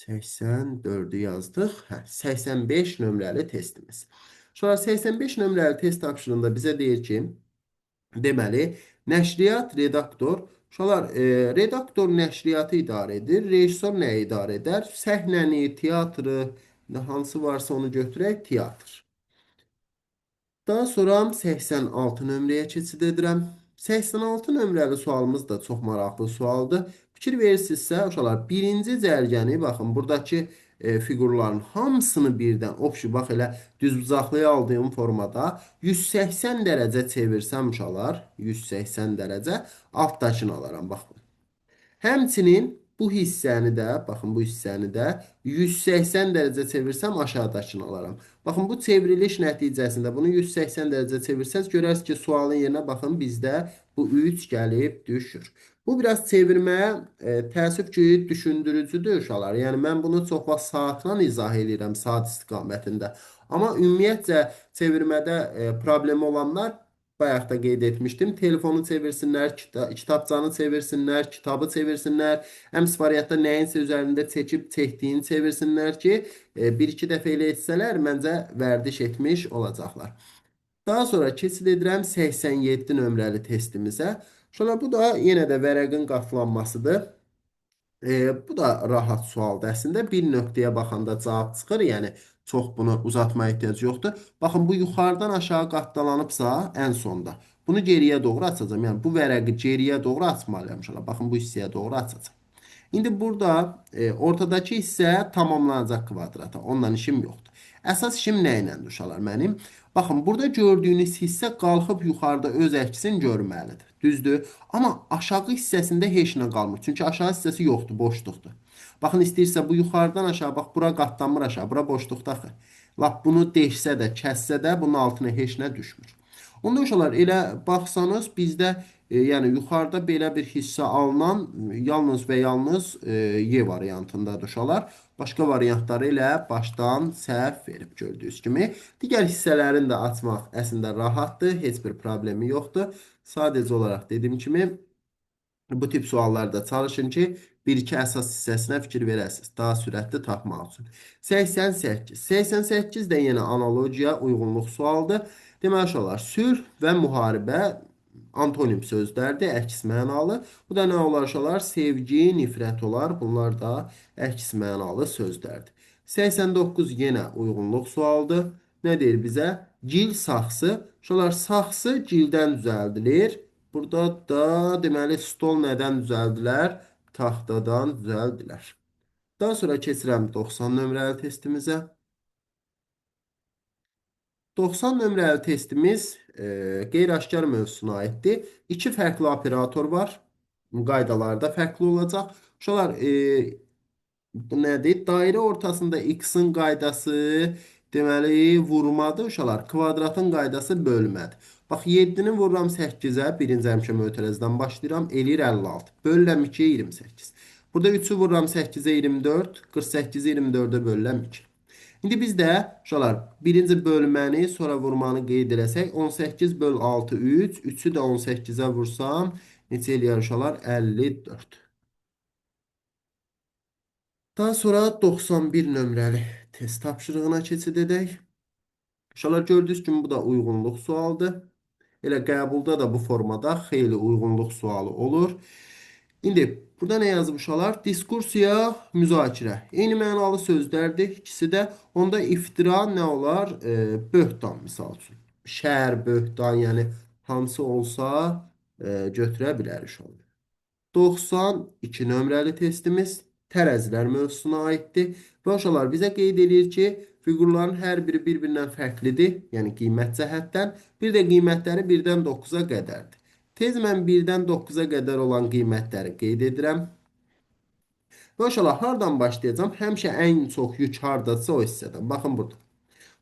84'ü yazdıq. Hə, 85 nömrəli testimiz. Sonra 85 nömrəli test tapşırığında bizə deyir ki, deməli, nəşriyyat redaktor, uşaqlar, redaktor nəşriyyatı idarə edir, rejissor nəyi idarə edər? Səhnəni, teatrı, hansı varsa onu götürək, teatr. Daha sonra 86 nömrəyə keçid edirəm. 86 nömrəli sualımız da çox maraqlı sualdır. Fikir verirsinizsə, uşaqlar, birinci cərgəni, baxın, buradakı fiqurların hamısını birdən, bax elə düzbucaqlıya aldığım formada 180 dərəcə çevirsəm, uşaqlar, 180 dərəcə altdakını alaram, baxın. Həmçinin bu hissəni də, baxın bu hissəni də 180 dərəcə çevirsəm aşağıdakını alaram. Baxın bu çevriliş nəticəsində bunu 180 dərəcə çevirsəz görərsiniz ki, sualın yerinə baxın bizdə bu 3 gəlib düşür. Bu biraz çevirməyə təəssüf ki, düşündürücüdür uşaqlar. Yəni mən bunu çox vaxt saatla izah edirəm saat istiqamətində. Amma ümumiyyətcə çevirmədə problemi olanlar bayaq da qeyd etmişdim. Telefonu çevirsinlər, kitabçanı çevirsinlər, kitabı çevirsinlər. Əms variantda nəyinsə üzərində çəkib çəkdiyini çevirsinlər ki, bir-iki dəfə elə etsələr, məncə vərdiş etmiş olacaqlar. Daha sonra keçid edirəm 87 nömrəli testimizə. Sonra bu da yenə də vərəqin qatlanmasıdır. Bu da rahat sualdır əslində. Bir nöqtəyə baxanda cavab çıxır. Yəni çox bunu uzatmaya ehtiyac yoxdur. Baxın bu yuxarıdan aşağı qatlanıbsa ən sonda. Bunu geriyə doğru açacağım. Yəni bu vərəqi geriyə doğru açmalıyam. Baxın bu hissəyə doğru açacağım. İndi burada ortadakı hissə tamamlanacaq kvadrata. Ondan işim yoxdur. Əsas işim nə iləndir uşaqlar mənim? Baxın, burada gördüyünüz hissə qalxıb yuxarıda öz əksini görməlidir. Düzdür? Amma aşağı hissəsində heç nə qalmır. Çünki aşağı hissəsi yoxdur, boşluqdur. Baxın, istəyirsə bu yuxarıdan aşağı, bax, bura qatlanmır aşağı, bura boşluqda axı. Lap bunu deşsə də, kəssə də bunun altına heç nə düşmür. Onda uşaqlar elə baxsanız bizdə yəni yuxarıda belə bir hissə alınan yalnız və yalnız Y variantındadır uşaqlar. Başqa variantları ilə başdan səhv verib gördüyünüz kimi. Digər hissələrini də açmaq əslində rahatdır, heç bir problemi yoxdur. Sadəcə olaraq dediyim kimi bu tip suallarda çalışın ki, bir-iki əsas hissəsinə fikir verəsiniz. Daha sürətli tapmaq üçün. 88. 88 də yenə analogiya, uyğunluq sualdır. Deməli uşaqlar, sülh və müharibə antonim sözlərdir, əks mənalı. Bu da nə olar uşaqlar? Sevgi, nifrət olar. Bunlar da əks mənalı sözlərdir. 89 yenə uyğunluq sualdır. Nə deyir bizə? Gil saxsı. Uşaqlar, saxsı gildən düzəldilir. Burada da deməli stol nədən düzəldilər? Taxtadan düzəldilər. Daha sonra keçirəm 90 nömrəli testimizə. 90 nömrəli testimiz qeyri-aşkar mövzusuna aiddir. İki fərqli operator var. Qaydalarda fərqli olacaq. Uşaqlar, bu nədir? Dairə ortasında x-in qaydası deməli vurmadır uşaqlar. Kvadratın qaydası bölmədir. Bax 7-ni vururam 8-ə. Birinci həmişə mötərəzdən başlayıram. Eləyir 56. Bölürəm 2-yə 28. Burada 3-ü vururam 8-ə 24. 48-i 24-ə bölürəm 2. İndi biz də uşaqlar birinci bölməni sonra vurmanı qeyd eləsək 18 böl 6 3. 3'ü də 18'ə vursam neçə eləyər uşaqlar? 54. Daha sonra 91 nömrəli test tapşırığına keçid edək. Uşaqlar gördüyünüz kimi bu da uyğunluq sualıdır. Elə qəbulda da bu formada xeyli uyğunluq sualı olur. İndi burada nə yazıb uşaqlar? Diskursiya, müzakirə. Eyni mənalı sözlərdir. İkisi də onda iftira nə olar? Böhtan misal üçün. Şər, böhtan, yəni hansı olsa götürə bilərik uşaqlar. 92 nömrəli testimiz tərəzilər mövzusuna aiddir. Və uşaqlar bizə qeyd edir ki, fiqurların hər biri bir-birindən fərqlidir, yəni qiymət cəhətdən. Bir də qiymətləri 1-dən 9-a qədərdir. Tez mən 1-dən 9-a qədər olan qiymətləri qeyd edirəm. Və uşaqlar hardan başlayacağım? Həmişə ən çox yük hardadsa o hissədən. Baxın burada.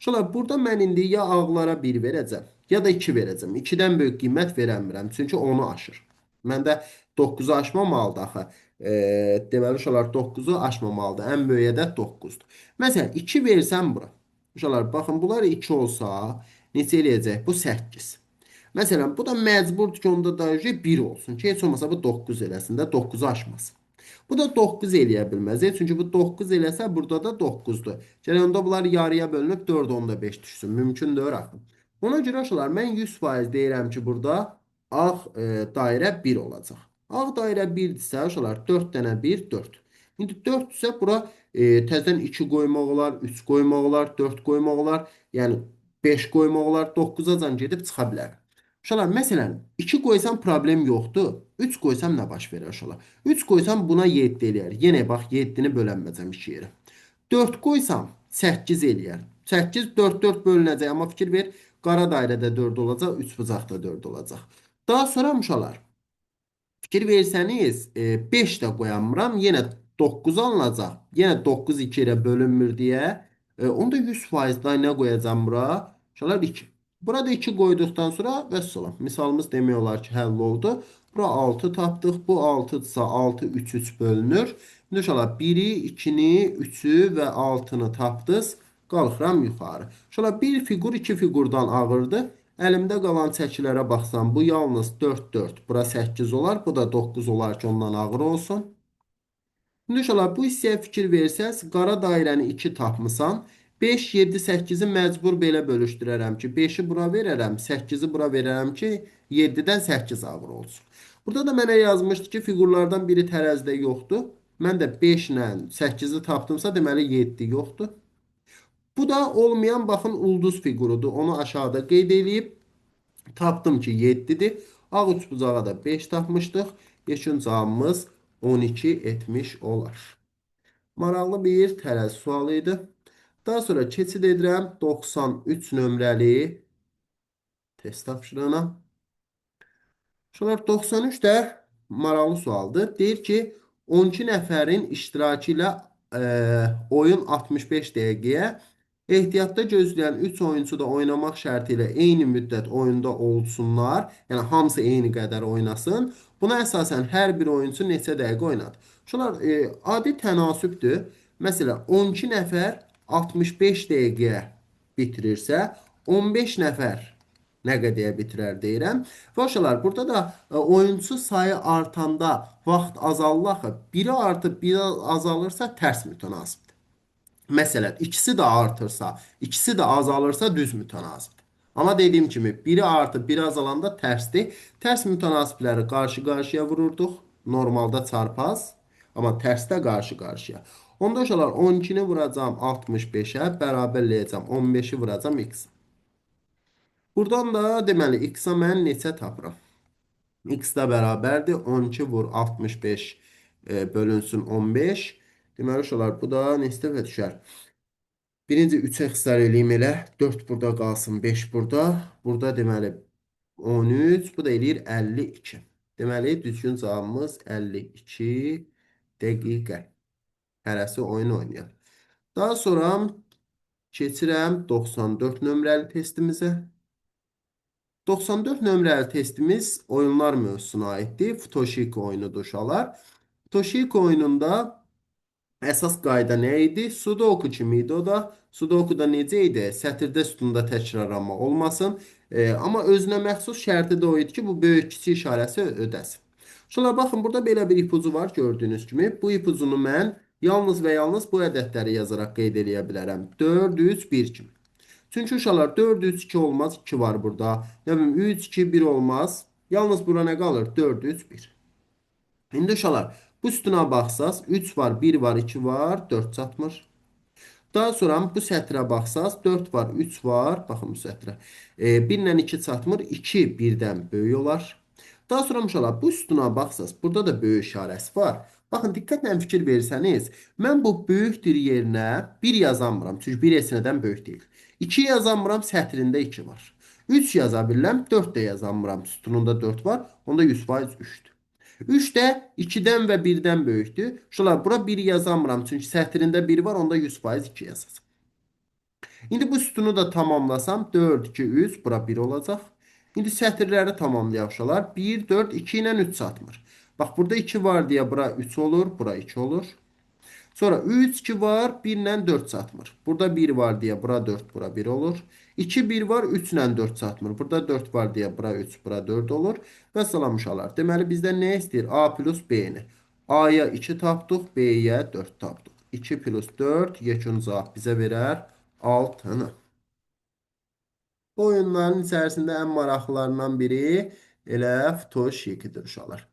Uşaqlar burada mən indi ya ağlara 1 verəcəm, ya da 2 verəcəm. 2-dən böyük qiymət verəmirəm, çünki onu aşır. Məndə 9-u aşmamalıdır axı. Deməli uşaqlar 9-u aşmamalıdır. Ən böyük ədəd 9-dur. Məsələn 2 versəm bura. Uşaqlar baxın bunlar 2 olsa neçə eləyəcək? Bu 8. Məsələn bu da məcburdur ki onda da 1 olsun ki heç olmasa bu 9 eləsin də 9-u aşmasın. Bu da 9 eləyə bilməz. Çünki bu 9 eləsə burada da 9'dur. Yəni onda bunlar yarıya bölünüb 4 onda 5 düşsün. Mümkün deyil axı. Ona görə uşaqlar mən 100% deyirəm ki burada ağ dairə 1 olacaq. Ağ dairə 1-dirsə uşaqlar 4 dənə 1 4. İndi 4-dürsə bura təzədən 2 qoymaq olar, 3 qoymaq olar, 4 qoymaq olar. Yəni 5 qoymaq olar, 9-a can gedib çıxa bilər. Uşaqlar, məsələn, 2 qoysam problem yoxdur. 3 qoysam nə baş verir uşaqlar? 3 qoysam buna 7 eləyər. Yenə bax 7-ni bölənməyəcəm 2 yerə. 4 qoysam 8 eləyər. 8 4 4 bölünəcək, amma fikir ver, qara dairədə 4 olacaq, 3 bucaqda 4 olacaq. Daha sonra uşaqlar, fikir versəniz 5 də qoyamıram. Yenə 9 alınacaq. Yenə 9 2 ilə bölünmür deyə. Onda 100% da nə qoyacam bura? Uşaqlar 2. Burada 2 qoyduqdan sonra vəssalam. Misalımız demək olar ki, həll oldu. Bura 6 tapdıq. Bu 6-dırsa 6 3 3 bölünür. İndi uşaqlar 1-i, 2-ni, 3-ü və 6-nı tapdınız. Qalxıram yuxarı. Uşaqlar bir fiqur 2 fiqurdan ağırdır. Əlimdə qalan çəkilərə baxsam, bu yalnız 4 4. Bura 8 olar, bu da 9 olar ki, ondan ağır olsun. İndi uşaqlar, bu hissəyə fikir versəz, qara dairəni 2 tapmısan, 5, 7, 8-i məcbur belə bölüşdürərəm ki, 5-i bura verərəm, 8-i bura verərəm ki, 7-dən 8 ağır olsun. Burada da mənə yazmışdı ki, fiqurlardan biri tərəzidə yoxdur. Mən də 5 ilə 8-i tapdımsa, deməli 7 yoxdur. Bu da olmayan baxın ulduz figurudur. Onu aşağıda qeyd edib tapdım ki 7'dir. Ağ üçbucağa da 5 tapmışdıq. Yeşun cavabımız 12 etmiş olar. Maraqlı bir tərəzi sualı idi. Daha sonra keçid edirəm 93 nömrəli test tapşırığına. Şunlar 93 də maraqlı sualdır. Deyir ki 12 nəfərin iştirakı ilə oyun 65 dəqiqəyə ehtiyatda gözləyən 3 oyuncu da oynamaq şərti ilə eyni müddət oyunda olsunlar. Yəni hamısı eyni qədər oynasın. Buna əsasən hər bir oyuncu neçə dəqiqə oynadı? Şunlar adi tənasübdür. Məsələn 12 nəfər 65 dəqiqəyə bitirirsə 15 nəfər nə qədəyə bitirər deyirəm. Və uşaqlar, burada da oyuncu sayı artanda vaxt azalır axı. Biri artıb, biri azalırsa tərs mütənasibdir. Məsələn, ikisi də artırsa, ikisi də azalırsa düz mütənasibdir. Amma dediyim kimi, biri artıb, biri azalanda tərsdir. Tərs mütənasibləri qarşı-qarşıya vururduq. Normalda çarpaz, amma tərsdə qarşı-qarşıya. Onda uşaqlar 12-ni vuracam 65-ə, bərabərləyəcəm 15-i vuracam x. Buradan da deməli x-a mən neçə tapıram? X də bərabərdir. 12 vur 65 bölünsün 15. Deməli uşaqlar bu da neçə düşər? Birinci 3-ə ixtisar eləyim elə. 4 burada qalsın, 5 burada. Burada deməli 13, bu da eləyir 52. Deməli düzgün cavabımız 52 dəqiqə. Hərəsi oyun oynayır. Daha sonra keçirəm 94 nömrəli testimizə. 94 nömrəli testimiz oyunlar mövzusuna aiddir. Futoshiki oyunudur uşaqlar. Futoshiki oyununda Əsas qayda nə idi? Sudoku kimi idi o da. Sudokuda necə idi? Sətirdə sütunda təkrarlanma olmasın. Amma özünə məxsus şərti də o idi ki, bu böyük kiçik işarəsi ödəsin. Sonra baxın, burada belə bir ipucu var gördüyünüz kimi. Bu ipucunu mən yalnız və yalnız bu ədədləri yazaraq qeyd edə bilərəm. 4, 3, 1 kimi. Çünki uşaqlar 4, 3, 2 olmaz. 2 var burada. Ne bileyim 3, 2, 1 olmaz. Yalnız bura nə qalır? 4, 3, 1. İndi uşaqlar bu sütuna baxsaz 3 var, 1 var, 2 var, 4 çatmır. Daha sonra bu sətrə baxsaz 4 var, 3 var. Baxın bu sətrə. 1 ilə 2 çatmır. 2 birdən böyük olar. Daha sonra uşaqlar bu sütuna baxsaz burada da böyük işarəsi var. Baxın diqqətlə fikir versəniz, mən bu böyükdür yerinə 1 yazamıram. Çünki 1 heç nədən böyük deyil. 2 yazamıram, sətrində 2 var. 3 yaza bilirəm, 4 də yazamıram. Sütununda 4 var. Onda 100% 3'dür. 3 de 2'den ve 1'den böyükdür. Şunlar bura 1 yazamıram. Çünki sətrində 1 var. Onda 100% 2 yazacağım. İndi bu sütunu da tamamlasam 4, 2, 3 bura 1 olacaq. İndi sətirləri tamamlayaq uşaqlar. 1, 4, 2 ilə 3 çatmır. Bax burada 2 var deyə bura 3 olur. Bura 2 olur. Sonra 3, 2 var, 1 ilə 4 çatmır. Burada 1 var deyə bura 4, bura 1 olur. 2, 1 var, 3 ilə 4 çatmır. Burada 4 var deyə bura 3, bura 4 olur. Və salam uşaqlar. Deməli bizdən nə istəyir? A plus B-ni. A-ya 2 tapdıq, B-yə 4 tapdıq. 2 plus 4 yekun cavab bizə verər 6-nı. Bu oyunların içərisində ən maraqlılarından biri elə Futoşikidir uşaqlar.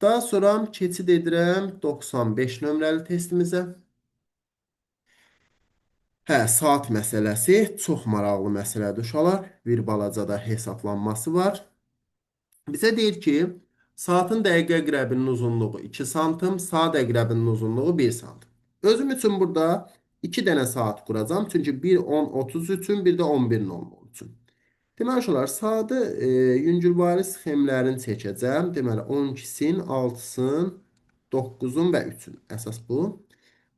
Daha sonra keçid edirəm 95 nömrəli testimizə. Hə, saat məsələsi çox maraqlı məsələdir uşaqlar. Bir balaca da hesablanması var. Bizə deyir ki, saatın dəqiqə əqrəbinin uzunluğu 2 santim, saat əqrəbinin uzunluğu 1 santim. Özüm üçün burada 2 dənə saat quracağım. Çünki bir 10-30 üçün, bir də 11:00 üçün. Deməli uşaqlar, saatı yüngülvari sxemlərini çəkəcəm. Deməli 12-sin, 6-sın, 9-un və 3-ün. Əsas bu.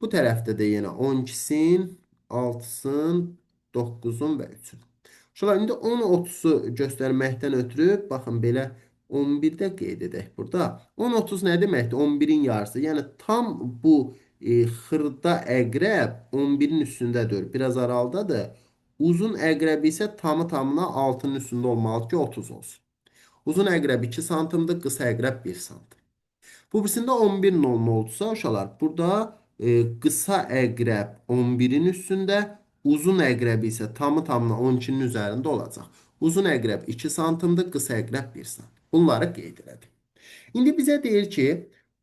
Bu tərəfdə də yenə 12-sin, 6-sın, 9-un və 3-ün. Uşaqlar, indi 10-30-u göstərməkdən ötürü, baxın belə 11-də qeyd edək burada. 10-30 nə deməkdir? 11-in yarısı. Yəni tam bu xırda əqrəb 11-in üstündədir. Biraz aralıdadır. Uzun əqrəb isə tamı tamına 6-nın üstündə olmalıdır ki, 30 olsun. Uzun əqrəb 2 santimdir, qısa əqrəb 1 santim. Bu birisində 11:00-sa uşaqlar, burada qısa əqrəb 11-in üstündə, uzun əqrəb isə tamı tamına 12-nin üzərində olacaq. Uzun əqrəb 2 santimdir, qısa əqrəb 1 santim. Bunları qeyd elədim. İndi bizə deyir ki,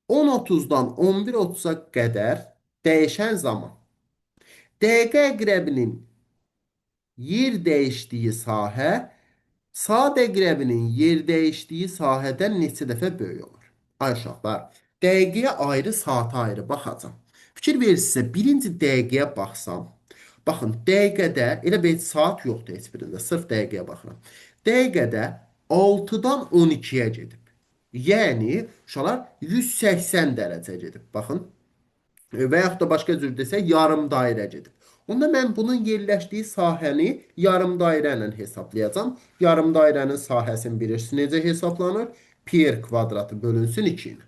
10:30-dan 11:30-a qədər dəyişən zaman dəqiqə əqrəbinin yer dəyişdiyi sahə saat əqrəbinin yer dəyişdiyi sahədən neçə dəfə böyük olur? Ay uşaqlar, dəqiqəyə ayrı, saata ayrı baxacam. Fikir verirsinizsə, birinci dəqiqəyə baxsam, baxın, dəqiqədə, elə bir saat yoxdur heç birində, sırf dəqiqəyə baxıram. Dəqiqədə 6-dan 12-yə gedib. Yəni, uşaqlar 180 dərəcə gedib. Baxın, və yaxud da başqa cür desək, yarım dairə gedib. Onda mən bunun yerləşdiyi sahəni yarım dairə ilə hesablayacağam. Yarım dairənin sahəsini bilirsiniz necə hesablanır? Pi r kvadratı bölünsün 2 ilə.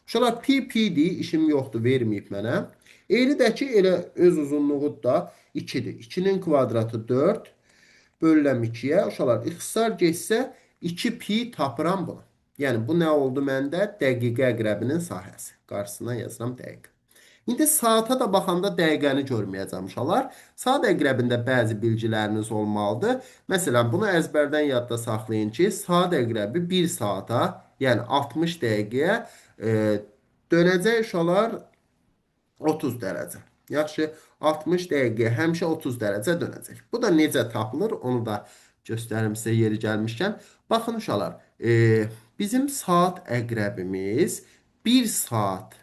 Uşaqlar pi pidir, işim yoxdur, verməyib mənə. Eyni də ki, elə öz uzunluğu da 2-dir. 2-nin kvadratı 4 bölürəm 2-yə. Uşaqlar, ixtisar getsə 2 pi tapıram bunu. Yəni, bu nə oldu məndə? Dəqiqə əqrəbinin sahəsi. Qarşısına yazıram dəqiqə. İndi saata da baxanda dəqiqəni görməyəcəm uşaqlar. Saat əqrəbində bəzi bilgiləriniz olmalıdır. Məsələn, bunu əzbərdən yadda saxlayın ki, saat əqrəbi 1 saata, yəni 60 dəqiqəyə dönəcək uşaqlar 30 dərəcə. Yaxşı, 60 dəqiqəyə həmişə 30 dərəcə dönəcək. Bu da necə tapılır, onu da göstərim sizə yeri gəlmişkən. Baxın uşaqlar, bizim saat əqrəbimiz 1 saat,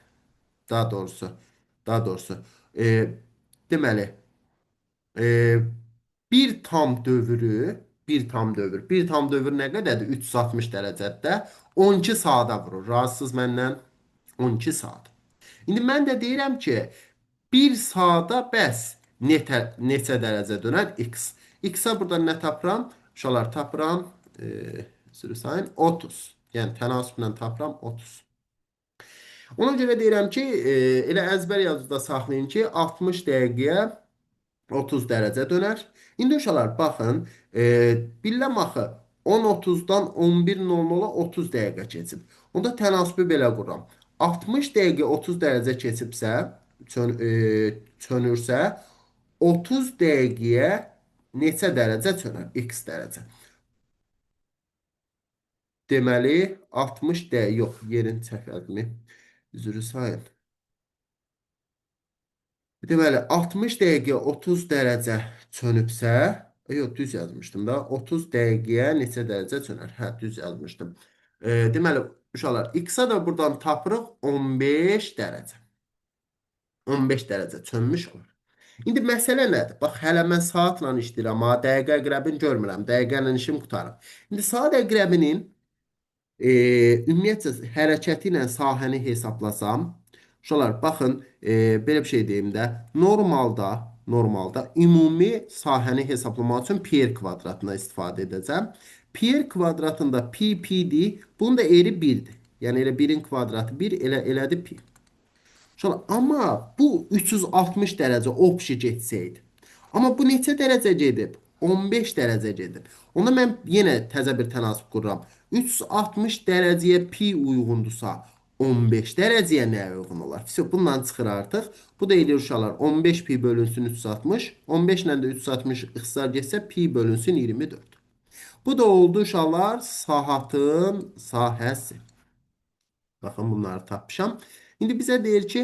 daha doğrusu deməli e, bir tam dövr nə qədərdir? 360 dərəcədə 12 saata vurur. Razısınız məndən? 12 saat. İndi mən də deyirəm ki, 1 saata bəs neçə dərəcə dönər? X. X-a burada nə tapıram? Uşaqlar tapıram. Sürü sayın 30. Yəni tənasüblə tapıram 30. Ona görə deyirəm ki, elə əzbər yazıda saxlayın ki, 60 dəqiqəyə 30 dərəcə dönər. İndi uşaqlar baxın, billə maxı 10:30-dan 11:00-a 30 dəqiqə keçib. Onda tənasübü belə qururam. 60 dəqiqə 30 dərəcə keçibsə, çönürsə, 30 dəqiqəyə neçə dərəcə çönər? X dərəcə. Deməli 60 dəqiqə yox, yerin çəkilmi? Üzrü sayın. Deməli 60 dəqiqə 30 dərəcə çönübsə, yox düz yazmışdım da. 30 dəqiqəyə neçə dərəcə çönər? Hə, düz yazmışdım. Deməli uşaqlar x-a da buradan tapırıq 15 dərəcə. 15 dərəcə çönmüş olur. İndi məsələ nədir? Bax, hələ mən saatla işləyirəm, amma dəqiqə əqrəbini görmürəm. Dəqiqə ilə işim qurtarıb. İndi saat əqrəbinin ümumiyyətcə hərəkəti ilə sahəni hesablasam, uşaqlar baxın, belə bir şey deyim də, normalda ümumi sahəni hesablamaq üçün pi r kvadratına istifadə edəcəm. Pi r kvadratında pi pi'dir, bunun da eri 1'dir. Yəni elə 1'in kvadratı 1, elədi pi. Sonra, amma bu 360 dərəcə opşi getsəydi. Amma bu neçə dərəcə gedib? 15 dərəcə gedib. Onda mən yenə təzə bir tənasüb qururam. 360 dərəcəyə pi uyğundursa, 15 dərəcəyə nə uyğun olar? Bundan çıxır artıq. Bu da eləyir uşaqlar. 15 pi bölünsün 360. 15 ilə də 360 ixtisar getsə pi bölünsün 24. Bu da oldu uşaqlar saatın sahəsi. Baxın bunları tapmışam. İndi bizə deyir ki,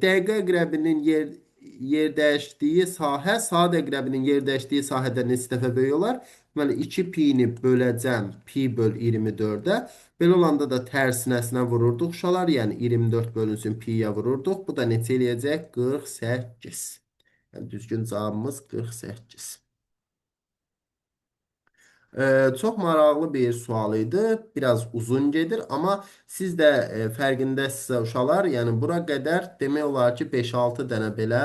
dəqiqə əqrəbinin yer dəyişdiyi sahə, saat əqrəbinin yer dəyişdiyi sahədən neçə dəfə böyük olar? Deməli 2 pi-ni böləcəm pi böl 24-ə. Belə olanda da tərsinəsinə vururduq uşaqlar. Yəni 24 bölünsün pi-yə vururduq. Bu da neçə eləyəcək? 48. Yəni düzgün cavabımız 48. Çox maraqlı bir sual idi. Biraz uzun gedir, amma siz də fərqindəsizsə uşaqlar, yəni bura qədər demək olar ki 5-6 dənə belə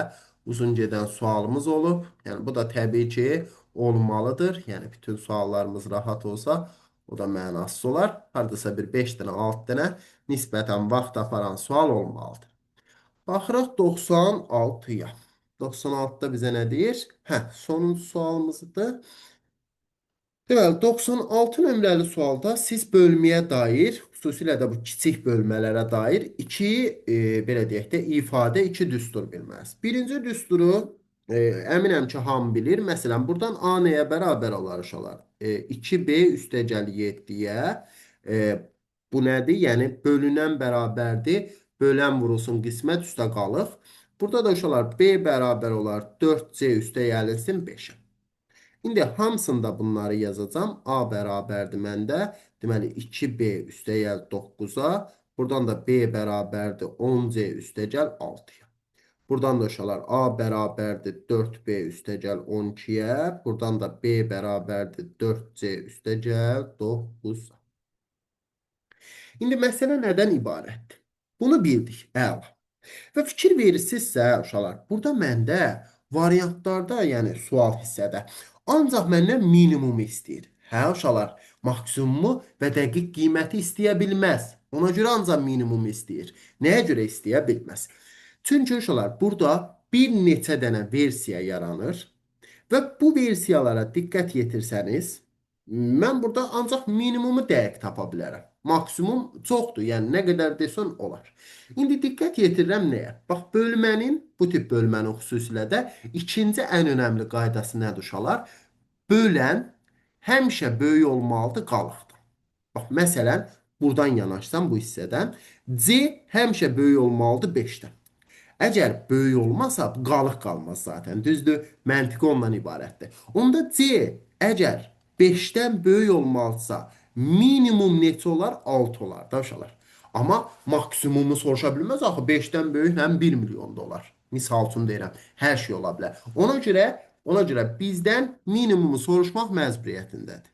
uzun gedən sualımız olub. Yəni bu da təbii ki olmalıdır. Yəni bütün suallarımız rahat olsa, o da mənasız olar. Hardasa bir 5 dənə, 6 dənə nisbətən vaxt aparan sual olmalıdır. Baxırıq 96-ya. 96-da bizə nə deyir? Hə, sonuncu sualımızdır. Deməli, 96 nömrəli sualda siz bölməyə dair, xüsusilə də bu kiçik bölmələrə dair belə deyək də, ifadə, iki düstur bilməlisən. Birinci düsturu əminəm ki, hamı bilir. Məsələn, buradan A nəyə bərabər olar uşaqlar? 2B üstəgəl 7-yə. Bu nədir? Yəni, bölünən bərabərdir. Bölən vurulsun, qismət üstə qalıq. Burada da uşaqlar B bərabər olar 4C üstə gəlinsin 5-ə. İndi hamısında bunları yazacağım. A bərabərdir məndə. Deməli 2B üstəgəl 9-a. Buradan da B bərabərdir 10C üstəgəl 6-ya. Buradan da uşaqlar A bərabərdir 4B üstəgəl 12-yə. Buradan da B bərabərdir 4C üstəgəl 9-a. İndi məsələ nədən ibarətdir? Bunu bildik. Əla. Və fikir verirsinizsə, uşaqlar, burada məndə variantlarda, yəni sual hissədə ancaq məndən minimumu istəyir. Hə, uşaqlar, maksimumu və dəqiq qiyməti istəyə bilməz. Ona görə ancaq minimumu istəyir. Nəyə görə istəyə bilməz? Çünki uşaqlar, burada bir neçə dənə versiya yaranır və bu versiyalara diqqət yetirsəniz, mən burada ancaq minimumu dəqiq tapa bilərəm. Maksimum çoxdur, yəni nə qədər desən olar. İndi diqqət yetirirəm nəyə? Bax, bölmənin, bu tip bölmənin xüsusilə də ikinci ən önəmli qaydası nədir uşaqlar? Bölən həmişə böyük olmalıdır qalıqdan. Bax, məsələn, buradan yanaşsam bu hissədən, C həmişə böyük olmalıdır 5-dən. Əgər böyük olmasa, qalıq qalmaz zaten. Düzdür? Məntiqi ondan ibarətdir. Onda C əgər 5-dən böyük olmalısa, minimum neçə olar? 6 olar da uşaqlar. Amma maksimumu soruşa bilməz. Axı 5-dən böyük həm 1 milyon dolar. Misal üçün deyirəm. Hər şey ola bilər. Ona görə bizdən minimumu soruşmaq məcburiyyətindədir.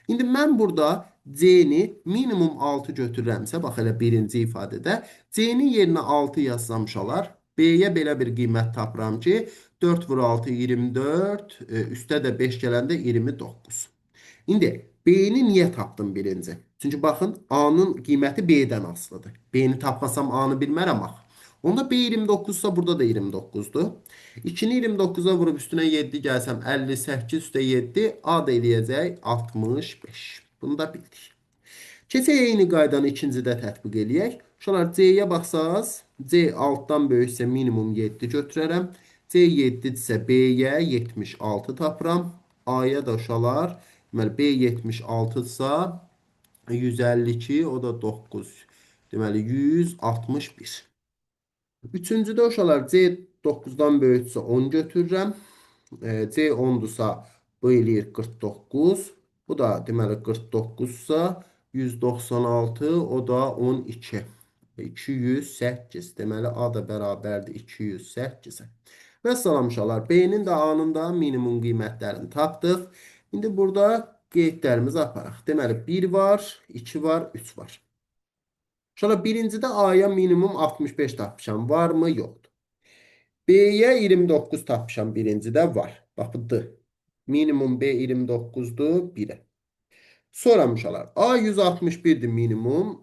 İndi mən burada C-ni minimum 6 götürürəmsə, bax elə birinci ifadədə C-nin yerinə 6 yazsam uşaqlar, B-yə belə bir qiymət tapıram ki, 4 vur 6 24, üstə də 5 gələndə 29. İndi B-ni niyə tapdım birinci? Çünki baxın A-nın qiyməti B-dən asılıdır. B-ni tapmasam A-nı bilmərəm axı. Onda B 29 burada da 29'dur. 2'ni 29'a vurup üstüne 7 gəlsəm 58 üstə 7 A da eləyəcək 65. Bunu da bildik. Keçək eyni qaydanı ikincidə tətbiq eləyək. Uşaqlar C-yə baxsaz, C altdan böyüksə minimum 7 götürərəm. C 7-dirsə B-yə 76 tapıram. A-ya da uşaqlar, deməli B 76-dırsa 152, o da 9. Deməli 161. Üçüncüdə uşaqlar C 9-dan böyüksə 10 götürürəm. C 10-dursa bu eləyir 49. Bu da deməli 49-sa 196, o da 12. 208. Deməli A da bərabərdir 208-ə. Vəssalam uşaqlar. B-nin də A-nın da minimum qiymətlərini tapdıq. İndi burada qeydlərimizi aparaq. Deməli 1 var, 2 var, 3 var. Uşaqlar birincidə A-ya minimum 65 tapmışam. Varmı? Yoxdur. B-yə 29 tapmışam birincidə var. Bax bu D. Minimum B 29'dur 1'ə. Sonra uşaqlar A 161'dir minimum.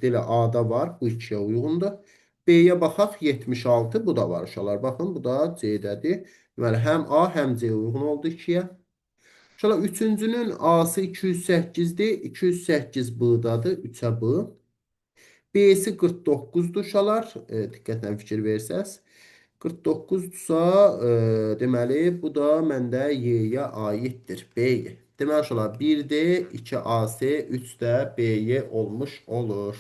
Delə A-da var. Bu 2'yə uyğundur. B-yə baxaq 76. Bu da var uşaqlar. Baxın bu da C-dədir. Deməli həm A həm C uyğun oldu 2'yə. Uşaqlar üçüncünün A-sı 208'dir. 208 B-dadır. 3'ə B. B'si 49'dur uşaqlar. Diqqətlə fikir versəz. 49'sa deməli bu da məndə Y-yə aiddir. B-yə. Deməli uşaqlar 1D, 2AC, 3 də B-yə olmuş olur.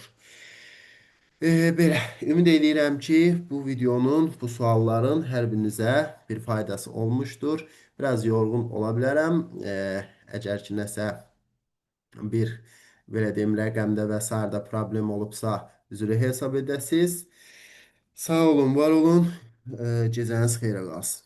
Belə, ümid edirəm ki, bu videonun, bu sualların hər birinizə bir faydası olmuşdur. Biraz yorğun ola bilərəm. Əgər ki, nəsə bir belə deyim, rəqəmdə və sairədə problem olubsa, üzrü hesab edəsiz. Sağ olun, var olun. Gecəniz xeyrə qalsın.